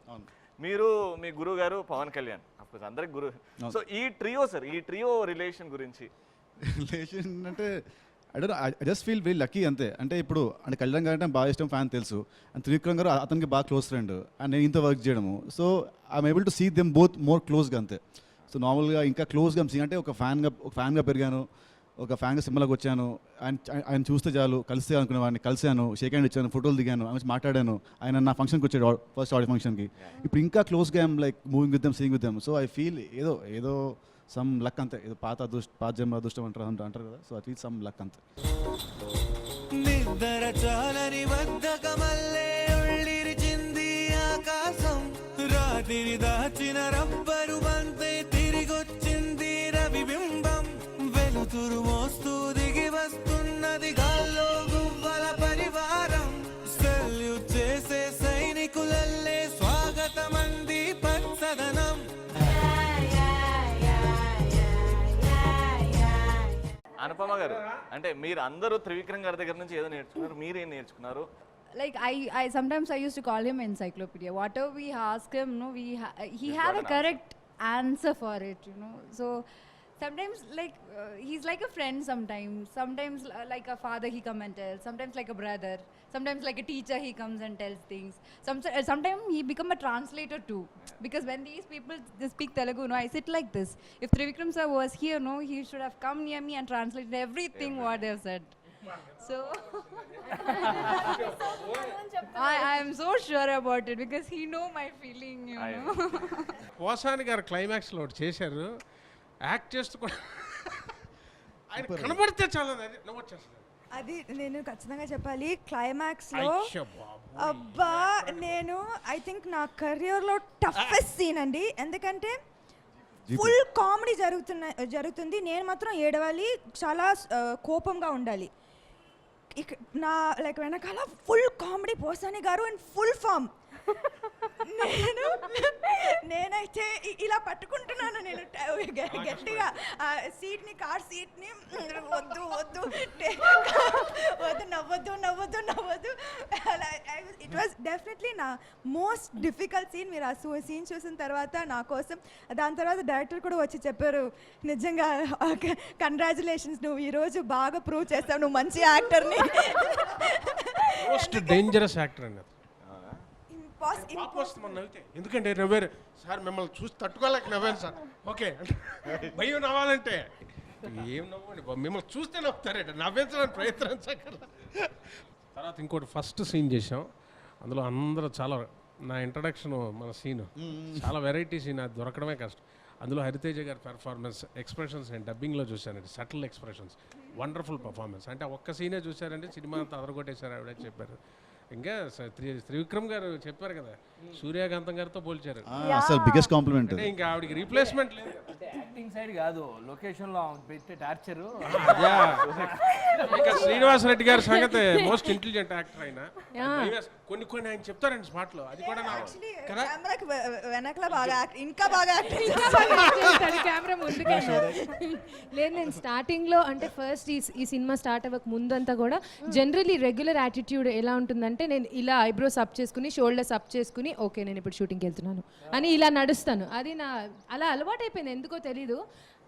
మీరు మీ గురువు గారు పవన్ కళ్యాణ్, అఫ్కోర్స్ అందరికి గురు. సో ఈ ట్రియో రిలేషన్ గురించి. రిలేషన్ అంటే I just feel very lucky అంతే. అంటే ఇప్పుడు అంటే కళ్యాణ్ గారు అంటే బాగా ఇష్టం, ఫ్యాన్ తెలుసు. అండ్ త్రివిక్రమ్ గారు అతనికి బాగా క్లోజ్ ఫ్రెండ్, అండ్ నేను ఇంత వర్క్ చేయడము. So I'm able to see them both more క్లోజ్గా అంతే. సో నార్మల్గా ఇంకా క్లోజ్గా అంటే ఒక ఫ్యాన్గా పెరిగాను. ఒక ఫ్యాన్గా సినిమాలోకి వచ్చాను, ఆయన చూస్తే చాలు కలిస్తే అనుకునేవాడిని, కలిశాను, షేక్ హ్యాండ్ ఇచ్చాను, ఫోటోలు దిగాను, ఆయన మాట్లాడాను, ఆయన నా ఫంక్షన్కి వచ్చాడు, ఫస్ట్ ఆడియో ఫంక్షన్కి. ఇప్పుడు ఇంకా క్లోజ్గా I'm like moving with them, seeing with them. So I feel ఏదో సమ్ లక్ అంతే, ఏదో పాత జన్మ అదృష్టం అంటారు కదా. So I feel some luck అంతే. నిద్ర చాలని బద్ధకమల్లే ఉళ్ళిరిచింది ఆకాశం, రాత్రి దాచిన రబ్బరు బంతే తిరిగొచ్చింది రవిబింబం, వెలుతురు మోస్తూ దిగి వస్తున్నది గాల్లో గువ్వల పరివారం, సెల్యూట్ చేసే సైనికులల్లే స్వాగతమంది పచ్చదనం. అనుపమ గారు, అంటే మీరు అందరూ త్రివిక్రమ్ గారి దగ్గర నుంచి ఏదో నేర్చుకున్నారు, మీరేం నేర్చుకున్నారు? Like I sometimes I used to call him encyclopedia. Whatever we ask him, no, he have a correct answer for it, you know. So sometimes like he's like a friend sometimes like a father he come and tell, sometimes like a brother, sometimes like a teacher he comes and tells things. Sometimes he become a translator too, because when these people they speak Telugu, no, I sit like this. If Trivikram sir was here, no, he should have come near me and translated everything what they have said. So I am so sure about it because he know my feeling, you know. Posani గారు క్లైమాక్స్లో ఒకటి చేశారు, act చేస్తూ కూడా ఆయన కనబడితే చాలా నవ్వు వచ్చేస్తుంది. అది నేను ఖచ్చితంగా చెప్పాలి, క్లైమాక్స్లో అబ్బా నేను ఐ థింక్ నా కెరియర్లో టఫెస్ట్ సీన్ అండి. ఎందుకంటే ఫుల్ కామెడీ జరుగుతుంది, నేను మాత్రం ఏడవాలి, చాలా కోపంగా ఉండాలి. నా లైక్ వెనకాల ఫుల్ కామెడీ పోసాని గారు అండ్ ఫుల్ ఫామ్, నేనైతే ఇలా పట్టుకుంటున్నాను, నేను గట్టిగా సీట్ని, కార్ సీట్ని, వద్దు వద్దు వద్దు నవ్వద్దు. ఇట్ వాజ్ డెఫినెట్లీ నా మోస్ట్ డిఫికల్ట్ సీన్. మీరు ఆ సీన్ చూసిన తర్వాత నా కోసం, దాని తర్వాత డైరెక్టర్ కూడా వచ్చి చెప్పారు, నిజంగా కంగ్రాచులేషన్స్, నువ్వు ఈరోజు బాగా ప్రూవ్ చేస్తావు, నువ్వు మంచి యాక్టర్ని. మోస్ట్ డేంజరస్ యాక్టర్ అండి. ఎందుకంటే నవ్వారు సార్, మిమ్మల్ని చూసి తట్టుకోలేక నవ్వాను సార్. ఓకే భయం నవ్వాలంటే ఏం నవ్వండి, మిమ్మల్ని చూస్తే నవ్వుతారండి, నవ్వించడానికి ప్రయత్నించగల. తర్వాత ఇంకోటి ఫస్ట్ సీన్ చేసాం, అందులో అందరూ చాలా, నా ఇంట్రడక్షన్ మన సీను చాలా వెరైటీ సీన్, అది దొరకడమే కష్టం. అందులో హరితేజ గారి పెర్ఫార్మెన్స్, ఎక్స్ప్రెషన్స్ నేను డబ్బింగ్లో చూశానండి, సటిల్ ఎక్స్ప్రెషన్స్, వండర్ఫుల్ పర్ఫార్మెన్స్. అంటే ఒక్క సీనే చూశారంటే సినిమా అంతా అదరగొట్టేశారు ఆవిడ చెప్పారు. ఇంకా త్రివిక్రమ్ గారు చెప్పారు కదా, సూర్యకాంతం గారితో పోల్చారు, అసలు బిగ్గెస్ట్ కాంప్లిమెంట్. ఇంకా ఆవిడకి రీప్లేస్మెంట్ లేదు. యాక్టింగ్ సైడ్ కాదు, లొకేషన్లో పెట్టే టార్చరు. ఇంకా శ్రీనివాస్ రెడ్డి గారి సంగతి మోస్ట్ ఇంటెలిజెంట్ యాక్టర్ ఆయన. కొన్ని ఆయన చెప్తారండి స్పాట్లో, అది కూడా వెనకల బాగా ఇంకా బాగా కెమెరా ముందుకే. లేదు, నేను స్టార్టింగ్లో అంటే ఫస్ట్ ఈ సినిమా స్టార్ట్ అవ్వక ముందంతా కూడా జనరలీ రెగ్యులర్ యాటిట్యూడ్ ఎలా ఉంటుందంటే, నేను ఇలా ఐబ్రోస్ అప్ చేసుకుని, షోల్డర్స్ అప్ చేసుకుని, ఓకే నేను ఇప్పుడు షూటింగ్కి వెళ్తున్నాను అని ఇలా నడుస్తాను. అది అలా అలవాటు అయిపోయింది, ఎందుకో తెలీదు.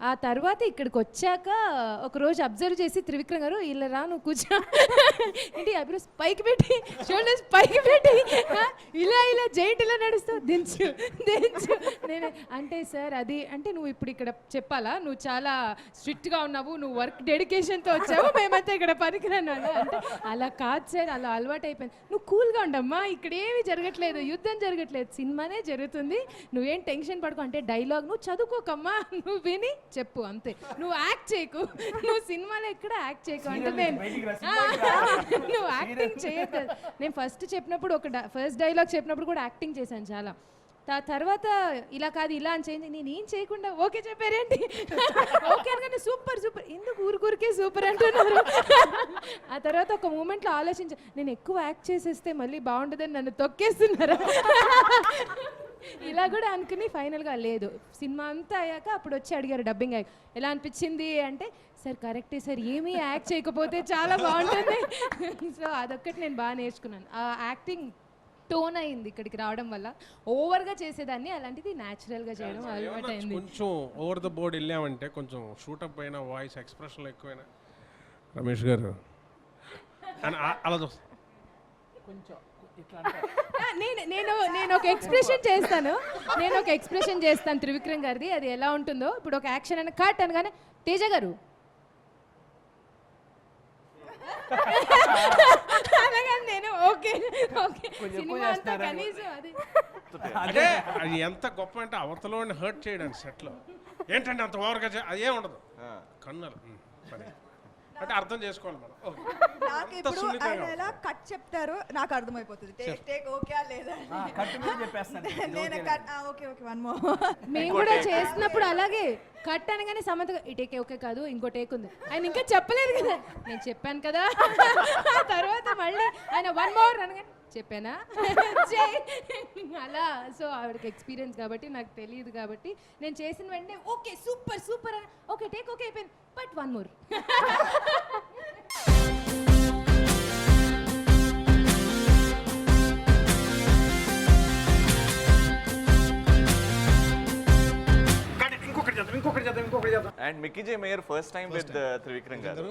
ఆ తర్వాత ఇక్కడికి వచ్చాక ఒకరోజు అబ్జర్వ్ చేసి, త్రివిక్రమ్ గారు ఇలా రా, నువ్వు కూర్చో, ఏంటి ఐబ్రోస్ పైకి పెట్టి, షోల్డర్స్ పైకి పెట్టి, ఇలా జైంట్ ఇలా నడుస్తావు, దించు. నేను అంటే సార్ అది అంటే నువ్వు ఇప్పుడు ఇక్కడ చెప్పాలా, నువ్వు చాలా స్ట్రిక్ట్గా ఉన్నావు, నువ్వు వర్క్ డెడికేషన్తో వచ్చావు, మేమంతా ఇక్కడ పనికిరాను అంటే, అలా కాదు సార్, అలా అలవాటు అయిపోయింది. నువ్వు కూల్గా ఉండమ్మా, ఇక్కడ ఏమీ జరగట్లేదు, యుద్ధం జరగట్లేదు, సినిమానే జరుగుతుంది, నువ్వేం టెన్షన్ పడుకో. అంటే డైలాగ్ నువ్వు చదువుకోకమ్మా, నువ్వు విని చెప్పు అంతే, నువ్వు యాక్ట్ చేయకు, నువ్వు సినిమాలో ఎక్కడ యాక్ట్ చేయకు అంటే, నువ్వు యాక్టింగ్ చేయొద్దు. నేను ఫస్ట్ చెప్పినప్పుడు ఫస్ట్ డైలాగ్ చెప్పినప్పుడు కూడా యాక్టింగ్ చేశాను చాలా. తర్వాత ఇలా కాదు ఇలా అని చేయండి, నేను ఏం చేయకుండా ఓకే చెప్పారేంటి, ఓకే అనగానే సూపర్ ఎందుకు ఊరికే సూపర్ అంటున్నారు. ఆ తర్వాత ఒక మూమెంట్లో ఆలోచించా, నేను ఎక్కువ యాక్ట్ చేసేస్తే మళ్ళీ బాగుంటుందని నన్ను తొక్కేస్తున్నారా, ఇలా కూడా అనుకుని ఫైనల్గా లేదు. సినిమా అంతా అయ్యాక అప్పుడు వచ్చి అడిగారు డబ్బింగ్ అయ్యాక, ఎలా అనిపించింది అంటే, సార్ కరెక్టే సార్, ఏమీ యాక్ట్ చేయకపోతే చాలా బాగుంటుంది. సో అదొక్కటి నేను బాగా నేర్చుకున్నాను. ఆ యాక్టింగ్ టోన్ అయింది ఇక్కడికి రావడం వల్ల. ఓవర్గా చేసేదాన్ని, అలాంటిది న్యాచురల్గా చేయడం అలవాటు అయింది. కొంచెం ఓవర్ ద బోర్డ్ వెళ్ళామంటే, కొంచెం షూటప్ అయినా, వాయిస్ ఎక్స్ప్రెషన్లు ఎక్కువైనా, రమేష్ గారు అలా చూస్తా కొంచెం నేను ఒక ఎక్స్ప్రెషన్ చేస్తాను త్రివిక్రమ్ గారిది, అది ఎలా ఉంటుందో. ఇప్పుడు ఒక యాక్షన్ అని కట్ అనగానే, తేజ గారు అలాగే నేను ఓకే ఓకే సినిమా అంతా కనీసం అది అంటే అది ఎంత గొప్ప అంటే అవతలని హర్ట్ చేయడానికి సెట్లో ఏంటంటే అంత ఓవర్గా అదే ఉండదు కన్నులు పని అంటే అర్థం చేసుకోవాలి మనం. నాకు ఇప్పుడు ఆయన ఎలా కట్ చెప్తారో నాకు అర్థమైపోతుంది. టేక్ ఓకే లేదా నేను cut okay okay one more. మేము కూడా చేసినప్పుడు అలాగే కట్ అనగానే సమంత ఈ టేక్ ఓకే కాదు ఇంకో టేక్ ఉంది ఆయన ఇంకా చెప్పలేదు కదా నేను చెప్పాను కదా తర్వాత మళ్ళీ ఆయన వన్ మోర్ అనగానే చెప్పానా అలా. సో ఆవిడకి ఎక్స్పీరియన్స్ కాబట్టి నాకు తెలియదు కాబట్టి నేను చేసిన వెంటనే okay super super okay take okay అయిపోయింది but one more. And Mickey J Meyer first time with Trivikram గారు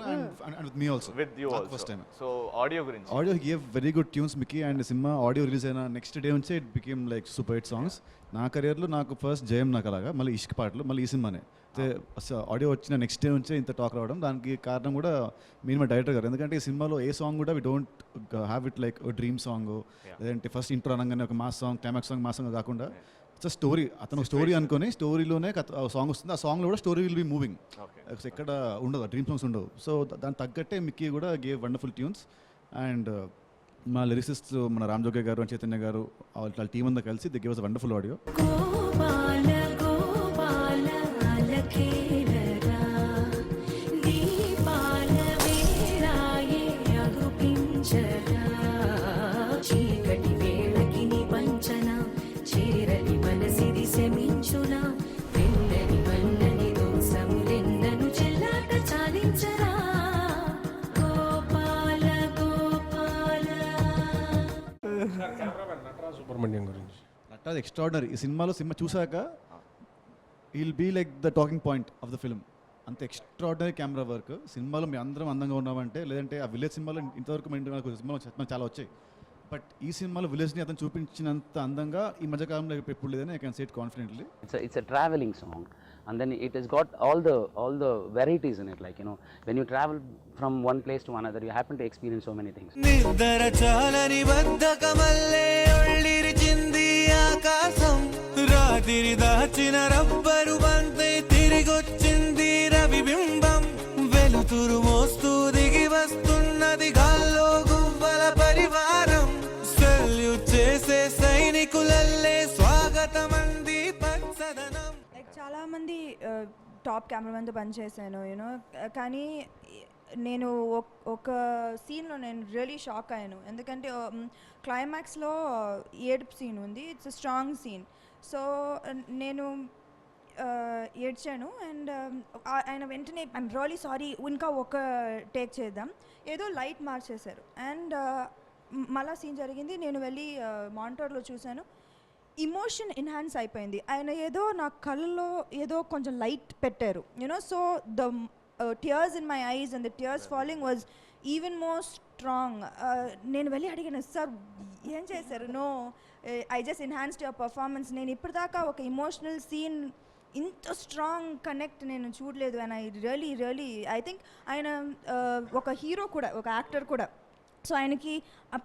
and with me also. With you Not also. first time. So audio గురించి audio gave very good tunes Mickey and సినిమా audio release అయిన next day నుంచే it became like super hit songs. నా కెరియర్లో నాకు first జయం నాకు అలాగా, మళ్ళీ ఇష్క్ పాటలు, మళ్ళీ ఈ సినిమానే. ఆడియో వచ్చిన నెక్స్ట్ డే నుంచే ఇంత టాక్ రావడం, దానికి కారణం కూడా మీరు మా డైరెక్టర్ గారు. ఎందుకంటే ఈ సినిమాలో ఏ సాంగ్ కూడా we don't have it like dream song, లేదంటే ఫస్ట్ ఇంట్రో అనగానే ఒక mass song, climax song mass song కాకుండా ఇట్స్ స్టోరీ. అతను స్టోరీ అనుకొని స్టోరీలోనే సాంగ్ వస్తుంది, ఆ సాంగ్లో కూడా స్టోరీ విల్ బి మూవింగ్. ఎక్కడ ఉండదు, డ్రీమ్ సాంగ్స్ ఉండవు. సో దానికి తగ్గట్టే మిక్కీ కూడా గేవ్ వండర్ఫుల్ ట్యూన్స్. అండ్ మా లిరిసిస్ట్ మన రామ్ జోగే గారు అండ్ చైతన్య గారు వాళ్ళ టీం అంతా కలిసి the give us a wonderful audio. Subrahmanyam గురించి నటరాజ్ ఎక్స్ట్రాడినరీ. ఈ సినిమాలో సినిమా చూసాక will be like the talking point of the film. అంత ఎక్స్ట్రాడినరీ కెమెరా వర్క్. సినిమాలో మేము అందరం అందంగా ఉన్నామంటే, లేదంటే ఆ విలేజ్ సినిమాలో ఇంతవరకు నాకు సినిమాలో చాలా వచ్చాయి, బట్ ఈ సినిమాలో విలేజ్ని అతను చూపించినంత అందంగా ఈ మధ్యకాలంలో ఎప్పుడు లేదని I can say it confidently. It's a traveling song, and then it has got all the varieties in it, like, you know, when you travel from one place to another you happen to experience so many things. నిద్ర చాలని బద్ధకమల్లే ఒళ్ళిరిచింది ఆకాశం, రాత్రి దాచిన rubber బంతే తిరిగొచ్చింది రవిబింబం, వెలుతురు మోస్తూ దిగి వస్తున్నది గాల్లో గువ్వల పరివారం, సెల్యూట్ చేసే సైనికులల్లే స్వాగతమంది పచ్చదనం. లైక్ చాలామంది టాప్ కెమెరామెన్తో పనిచేశాను యూనో, కానీ నేను ఒక సీన్లో నేను రియలీ షాక్ అయ్యాను. ఎందుకంటే క్లైమాక్స్లో ఏడుపు సీన్ ఉంది, it's a strong scene. So నేను ఏడ్చాను అండ్ ఆయన వెంటనే ఐమ్ రియలీ సారీ ఇంకా ఒక టేక్ చేద్దాం, ఏదో లైట్ మార్చేశారు అండ్ మళ్ళా సీన్ జరిగింది. నేను వెళ్ళి మానిటర్లో చూశాను, ఇమోషన్ ఎన్హాన్స్ అయిపోయింది. ఆయన ఏదో నా కళ్ళలో ఏదో కొంచెం లైట్ పెట్టారు you know, so the tears in my eyes and the tears falling was even more strong. నేను వెళ్ళి అడిగాను, సార్ ఏం చేశారు? No, I just enhanced your performance. నేను ఇప్పటిదాకా ఒక ఎమోషనల్ సీన్ ఇంత స్ట్రాంగ్ కనెక్ట్ నేను చూడలేదు. And I really I think ఆయన ఒక హీరో కూడా, ఒక యాక్టర్ కూడా. సో ఆయనకి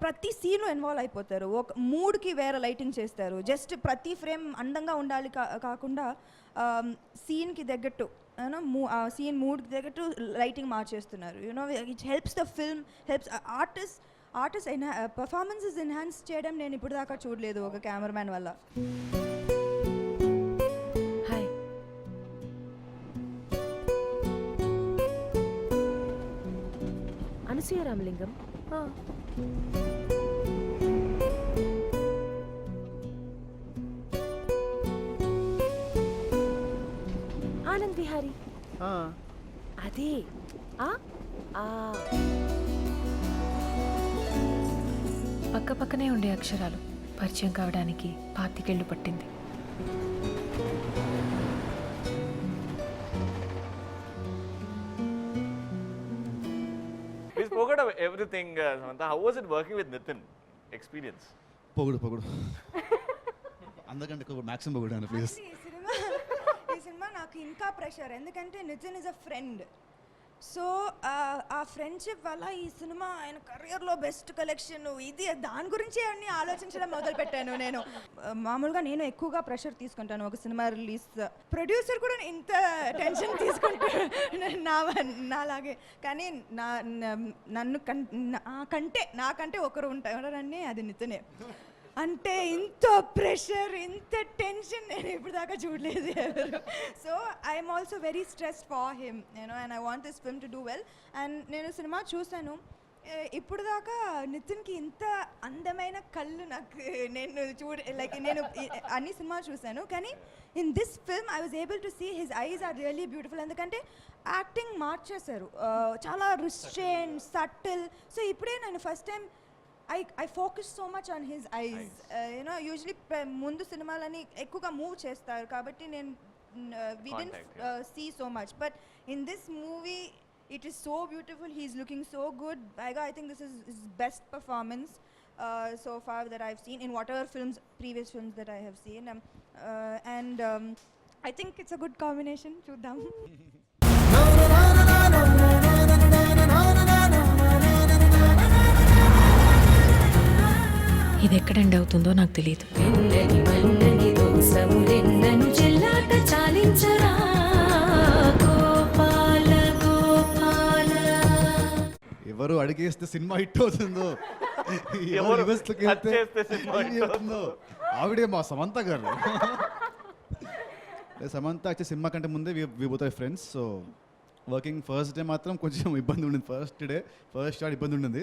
ప్రతి సీన్లో ఇన్వాల్వ్ అయిపోతారు, ఒక మూడ్కి వేరే లైటింగ్ చేస్తారు. జస్ట్ ప్రతి ఫ్రేమ్ అందంగా ఉండాలి కాకుండా సీన్కి తగ్గట్టు యూనో, సీన్ మూడ్కి తగ్గట్టు లైటింగ్ మార్చేస్తున్నారు you know. It helps the film, helps artist performances enhance చేయడం నేను ఇప్పుడు దాకా చూడలేదు ఒక కెమెరామ్యాన్ వల్ల. హాయ్, అనసూయ రామలింగం. ఆనంద్ విహారీ. అదే పక్క పక్కనే ఉండే అక్షరాలు పరిచయం కావడానికి 25 ఏళ్ళు పట్టింది. We spoke about everything, Samantha. How was it working with Nitin? Experience? పొగుడు అందుకంటే మ్యాక్సిమం పొగుడు ప్లీజ్. ఈ సినిమా నాకు ఇంకా ప్రెషర్, ఎందుకంటే Nitin is a friend. So ఆ ఫ్రెండ్షిప్ వల్ల ఈ సినిమా ఆయన కెరియర్లో బెస్ట్ కలెక్షన్ ఇది దాని గురించి అన్ని ఆలోచించడం మొదలుపెట్టాను నేను. మామూలుగా నేను ఎక్కువగా ప్రెషర్ తీసుకుంటాను ఒక సినిమా రిలీజ్. ప్రొడ్యూసర్ కూడా ఇంత టెన్షన్ తీసుకుంటాను నాలాగే. కానీ నాకంటే ఒకరు ఉంటారని అది నితనే. అంటే ఇంత ప్రెషర్ ఇంత టెన్షన్ నేను ఇప్పుడు దాకా చూడలేదు ఎవరు. So I'm also very stressed far him and I want this film to do well. And నేను సినిమా చూశాను, ఇప్పుడు దాకా నితిన్కి ఇంత అందమైన కళ్ళు నాకు నేను నేను అన్ని సినిమాలు చూశాను, కానీ in this film I was able to see his eyes are really beautiful. ఎందుకంటే యాక్టింగ్ మార్చేశారు, చాలా రిస్ట్రెయిన్ సటిల్. సో ఇప్పుడే నేను first time I focus so much on his eyes. Usually mundu cinemaలని ఎక్కువగా మూవ్ చేస్తారు కాబట్టి నేను we didn't see so much, but in this movie it is so beautiful. He's looking so good. I think this is his best performance so far that I've seen in whatever previous films that I have seen. And I think it's a good combination. Chuddam. ఇది ఎక్కడ end అవుతుందో నాకు తెలియదు. ఎవరు అడిగేస్తే cinema hit అవుతుందో, ఆవిడే మా సమంత గారు. సమంత వచ్చే సినిమా కంటే ముందే we both are friends. So working first day మాత్రం కొంచెం ఇబ్బంది ఉండింది. ఫస్ట్ షాట్ ఇబ్బంది ఉండింది,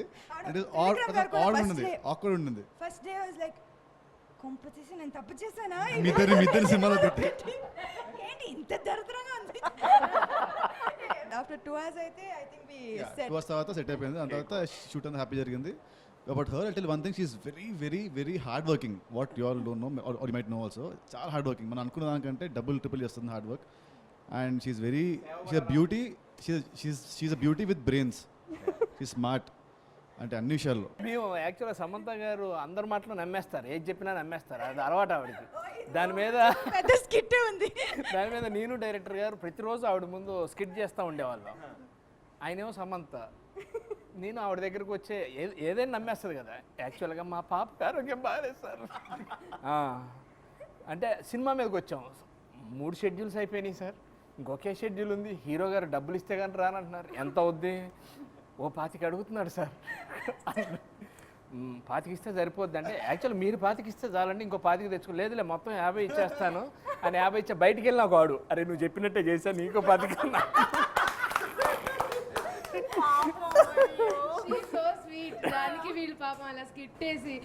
ఆక్వర్డ్ ఉండింది. First day was like competition, నేను తప్పు చేశానా? మిద్దరి సినిమాలో పెట్టి ఏంటి ఇంత దరిద్రంగా ఉంది. ఆఫ్టర్ 2 hours అయితే I think we set 2 hours తర్వాత సెట్ అయిపోయింది. దాని తర్వాత షూట్ అంతా హ్యాపీ జరిగింది. But her I tell one thing, she is very very very hard working. What you all don't know or you might know also. చాలా hard working, మనం అనుకున్న దానికంటే డబుల్ ట్రిపుల్ చేస్తుంది hard work. And she's a beauty. She's a beauty with brains. She's smart. అంటే అన్ని విషయాల్లో మేము యాక్చువల్గా సమంత గారు అందరి మాటలు నమ్మేస్తారు, ఏది చెప్పినా నమ్మేస్తారు, అది అలవాటు ఆవిడకి. దాని మీద పెద్ద స్కిట్ ఉంది. దాని మీద నేను డైరెక్టర్ గారు ప్రతిరోజు ఆవిడ ముందు స్కిట్ చేస్తూ ఉండేవాళ్ళం. ఆయనేమో సమంత, నేను ఆవిడ దగ్గరకు వచ్చే ఏదైనా నమ్మేస్తుంది కదా. యాక్చువల్గా మా పాప ఆరోగ్యం బాగాలేదు సార్ అంటే సినిమా మీదకి వచ్చాం. 3 షెడ్యూల్స్ అయిపోయినాయి సార్, ఇంకొకే షెడ్యూల్ ఉంది. హీరో గారు డబ్బులు ఇస్తే కానీ రానంటున్నారు. ఎంత అవుద్ది? 25 అడుగుతున్నాడు సార్. 25 ఇస్తే సరిపోద్ది అంటే, యాక్చువల్ మీరు 25 ఇస్తే చాలండి, ఇంకో 25 తెచ్చుకో. లేదులే మొత్తం 50 ఇచ్చేస్తాను అని 50 ఇచ్చా. బయటికి వెళ్ళిన ఒక వాడు, అరే నువ్వు చెప్పినట్టే చేశాను, నీకో 25 కన్నా. దానికి వీళ్ళు పాపం అలా స్కిట్ వేసి,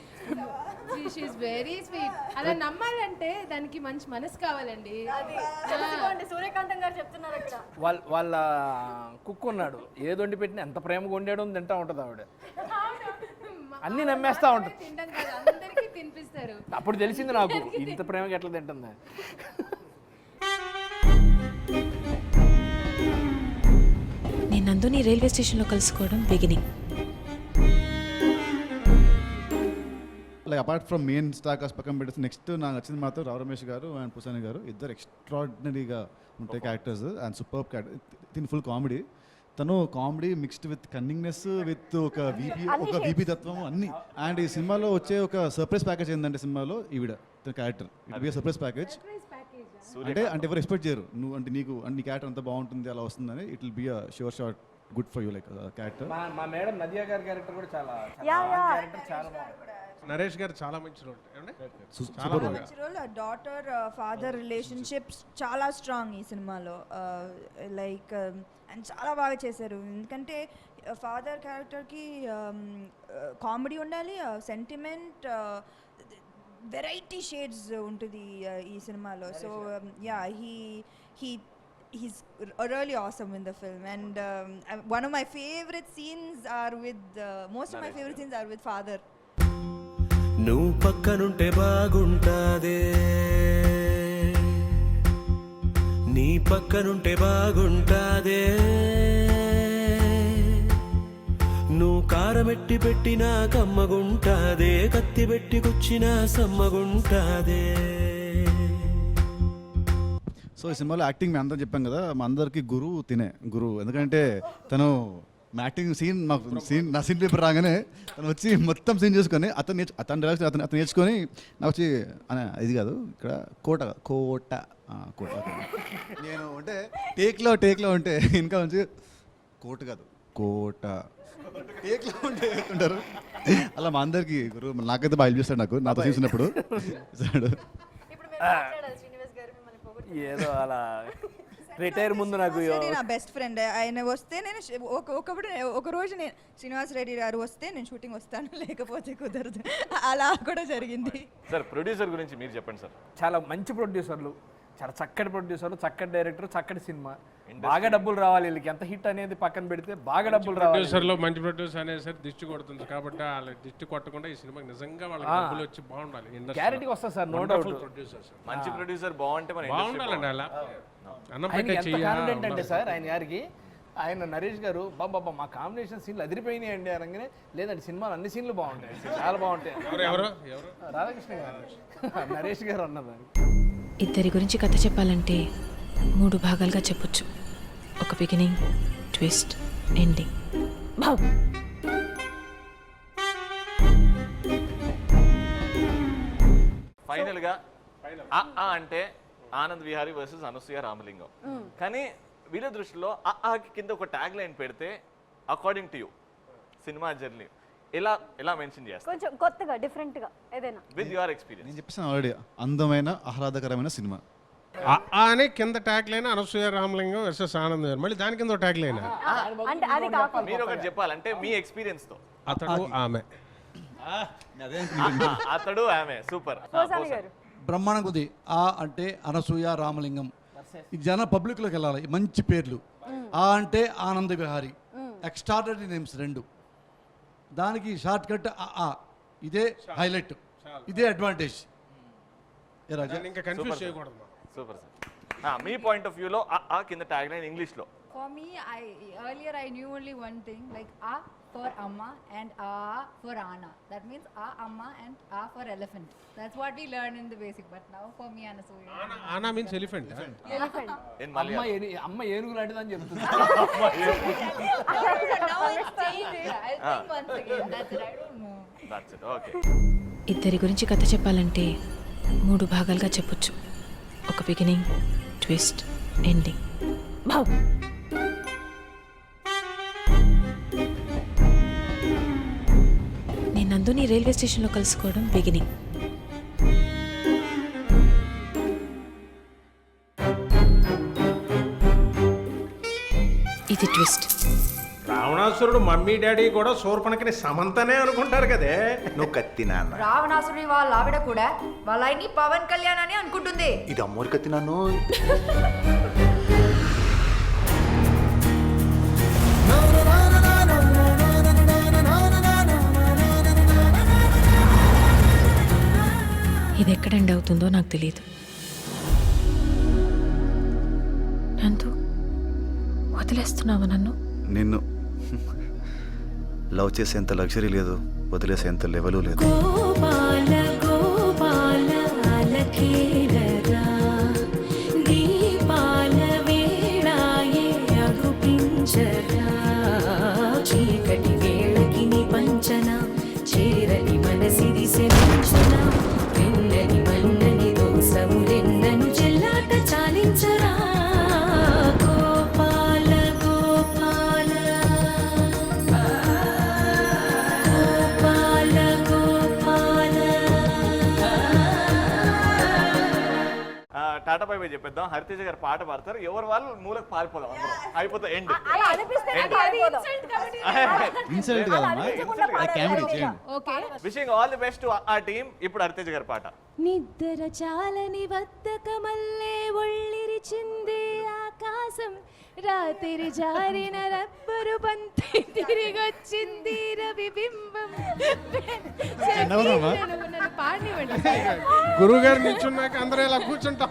షీఈస్ వెరీ స్వీట్. అలా నమ్మాలంటే దానికి మంచి మనసు కావాలండి. సూర్యకాంతం గారు చెప్తున్నారు అక్కడ. వాళ్ళ కుక్ ఉన్నాడు, ఏది వండి పెట్టినా ఎంత ప్రేమగా వండాడో తింటా ఉంటుంది ఆవిడ. అన్నీ నమ్మేస్తా ఉంటుంది. తింటాం కదా, అందరికీ తినిపిస్తారు. అప్పుడు తెలిసింది నాకు ఇంత ప్రేమగా ఎట్లా తింటుంది. నేను నందుని రైల్వే స్టేషన్లో కలుసుకోవడం beginning. Like apart from main star cast పక్కన పెట్టేసి నెక్స్ట్ నాకు నచ్చింది మాత్రం రావు రమేష్ గారు అండ్ పుసాని గారు. ఇద్దరు ఎక్స్ట్రాడినరీగా ఉంటాయి క్యారెక్టర్స్ అండ్ సూపర్ క్యారెక్టర్. దీని ఫుల్ కామెడీ. తను comedy mixed with cunningness with ఒక వీపీ తత్వం అన్ని. అండ్ ఈ సినిమాలో వచ్చే ఒక సర్ప్రైజ్ ప్యాకేజ్ ఏంటంటే సినిమాలో ఈవిడ తన character it be surprise package. అంటే ఎవరు ఎక్స్పెక్ట్ చేయరు, నువ్వు అంటే నీకు నీ క్యారెక్టర్ అంతా బాగుంటుంది అలా వస్తుందని. It will be a sure shot good for you like character. మా మేడం నదియా గారి క్యారెక్టర్ కూడా చాలా బాగుంది. నరేష్ గారు చాలా మంచి రోల్, చాలా మంచి రోల్. డాటర్ ఫాదర్ రిలేషన్షిప్స్ చాలా స్ట్రాంగ్ ఈ సినిమాలో. లైక్ అండ్ చాలా బాగా చేశారు. ఎందుకంటే ఫాదర్ క్యారెక్టర్కి కామెడీ ఉండాలి, సెంటిమెంట్, వెరైటీ షేడ్స్ ఉంటుంది ఈ సినిమాలో. So yeah he's really awesome in the film, and one of my favorite scenes are with most of my favorite scenes are with father. నువ్వు పక్కనుంటే బాగుంటాదే, నీ పక్కనుంటే బాగుంటాదే, నువ్వు కారమెట్టి పెట్టినా కమ్మగుంటాదే, కత్తి పెట్టి కుచ్చినా సమ్మగుంటాదే. సో ఈ సినిమాలో యాక్టింగ్ మేము అందరం చెప్పాం కదా, మా అందరికి గురువు. ఎందుకంటే తను మా యాక్టింగ్ సీన్ నా సీన్ పేపర్ రాగానే తను వచ్చి మొత్తం సీన్ చేసుకొని అతను డైరెక్షన్ అతను నేర్చుకొని నాకు వచ్చి ఇది కాదు ఇక్కడ కోట నేను అంటే టేక్లో ఉంటే ఇంకా వచ్చి కోట టేక్లో ఉంటే ఉంటారు. అలా మా అందరికి గురువు. నాకైతే బాగా చేస్తాడు, నాతో చూసినప్పుడు ఏదో అలా రిటైర్ ముందు నాకు నా బెస్ట్ ఫ్రెండ్. ఆయన వస్తే నేను ఒక రోజు నేను శ్రీనివాస్ రెడ్డి గారు వస్తే నేను షూటింగ్ వస్తాను, లేకపోతే కుదరదు. అలా కూడా జరిగింది. సార్ ప్రొడ్యూసర్ గురించి మీరు చెప్పండి సార్. చాలా మంచి ప్రొడ్యూసర్లు, చాలా చక్కటి ప్రొడ్యూసర్లు, చక్కటి డైరెక్టర్, చక్కటి సినిమా. బాగా డబ్బులు రావాలి వీళ్ళకి. ఎంత హిట్ అనేది పక్కన పెడితే బాగా డబ్బులు రావాలి. ప్రొడ్యూసర్లో మంచి ప్రొడ్యూసర్ అనేసరికి దిష్టి కొడుతుంది కాబట్టి వాళ్ళ దిష్టి కొట్టకుండా ఈ సినిమాకి నిజంగా వాళ్ళకి డబ్బులు వచ్చి బాగుండాలి. గ్యారెంటీ వస్తుంది సార్, నో డౌట్. మంచి ప్రొడ్యూసర్ బాగుంటే బాగుండాలండి. అలా అంటే సార్ ఆయన గారికి ఆయన నరేష్ గారు బాబా మా కాంబినేషన్ సీన్లు అదిరిపోయినాయి అండి అనగానే, లేదండి సినిమాలు అన్ని సీన్లు బాగుంటాయి, చాలా బాగుంటాయి. రాధాకృష్ణ గారు, నరేష్ గారు అన్నారు. ఇద్దరి గురించి కథ చెప్పాలంటే 3 భాగాలుగా చెప్పొచ్చు. ఒక బిగినింగ్, ట్విస్ట్, ఎండింగ్. ఫైనల్ గా అంటే ఆనంద్ విహారీ వర్సెస్ అనసూయ రామలింగం. కానీ వీళ్ళ దృష్టిలో ఆకి కింద ఒక ట్యాగ్ లైన్ పెడితే according to you cinema journey ఎలా మెన్షన్ చేస్తారు? కొంచెం కొత్తగా డిఫరెంట్ గా ఏదైనా విత్ యువర్ ఎక్స్పీరియన్స్. నేను చెప్పేసాను ఆల్రెడీ, అందమైన ఆహ్లాదకరమైన సినిమా అనే కింద tag line Anasuya Ramalingam versus Anand గారు. మళ్ళీ దాని కింద ఒక ట్యాగ్ లైన్ అంటే అది కాకుండా మీరు ఒకటి చెప్పాలంటే మీ ఎక్స్పీరియన్స్ తో. అతడు ఆమె సూపర్ బ్రహ్మాండం ఉంది. అంటే అనసూయ రామలింగం. ఈ జన పబ్లిక్లోకి వెళ్ళాలి. మంచి పేర్లు. అంటే ఆనంద విహారీ. Extraordinary names 2. దానికి షార్ట్ కట్ ఇదే హైలైట్, ఇదే అడ్వాంటేజ్. ఇంకా కన్ఫ్యూజ్ చేయకూడదు. Super sir. Me point of వ్యూలో కింద ట్యాగ్ లైన్ ఇంగ్లీష్ లో. For me, earlier I knew only one thing, like A for Amma and A for Anna. That means A Amma and A for elephant. That's what we learned in the basic. But now for me, Anasuya. Anna means elephant. అమ్మ ఏనుగు లాంటిదని చెప్తుంది. Now it's changed. I'll think once again. That's it. I don't know. That's it. Okay. ఇద్దరి గురించి కథ చెప్పాలంటే 3 భాగాలుగా చెప్పొచ్చు. ఒక బిగినింగ్, ట్విస్ట్, ఎండింగ్. నేను నందుని రైల్వే స్టేషన్లో కలుసుకోవడం బిగినింగ్. ఇది ట్విస్ట్. రావణాసురుడు మమ్మీ డాడీ కూడా శూర్పణఖని సమంతనే అనుకుంటారు కదే. నువ్వు కత్తి నాన్న. రావణాసురుడి వాళ్ళ ఆవిడ కూడా వాళ్ళ ఆయన్ని పవన్ కళ్యాణ్ అని అనుకుంటుంది. ఇది అమ్మోరు కత్తి నాన్న. ఇది ఎక్కడ ఎండ్ అవుతుందో నాకు తెలియదు. నందు, వదిలేస్తున్నావా నన్ను? నిన్ను లవ్ చేసేంత లగ్జరీ లేదు, వదిలేసేంత లెవెలు లేదు. చీకటి వేళకి నీ పంచన చేరని మనసిది సెంచన వెన్నని మన్నని దోసములెన్నను చెల్లాట చాలించరా Gopala Gopala Gopala Gopala. Tata bye bye చెప్పేద్దాం. హరితేజ గారు పాట పాడతారు, ఎవరు వాళ్ళు మూలకు పారిపోదాం, అందరం అయిపోతాం. ఎండ్ అలా అనిపిస్తే ఇన్సల్ట్ కదమ్మా, కామెడీ చేయండి. Okay, wishing all the best to ఆ టీమ్. ఇప్పుడు హరితేజ గారి పాట. నిద్ర చాలని వద్దకమల్లే ఒళ్ళిరిచింది ఆకాశం, రాత్రి జారిన రబ్బరు బంతి తిరిగొచ్చింది రవిబింబం. నన్ను పాడినివ్వండి. గురువు గారు నిల్చున్నాక అందరూ ఇలా కూర్చుంటాం.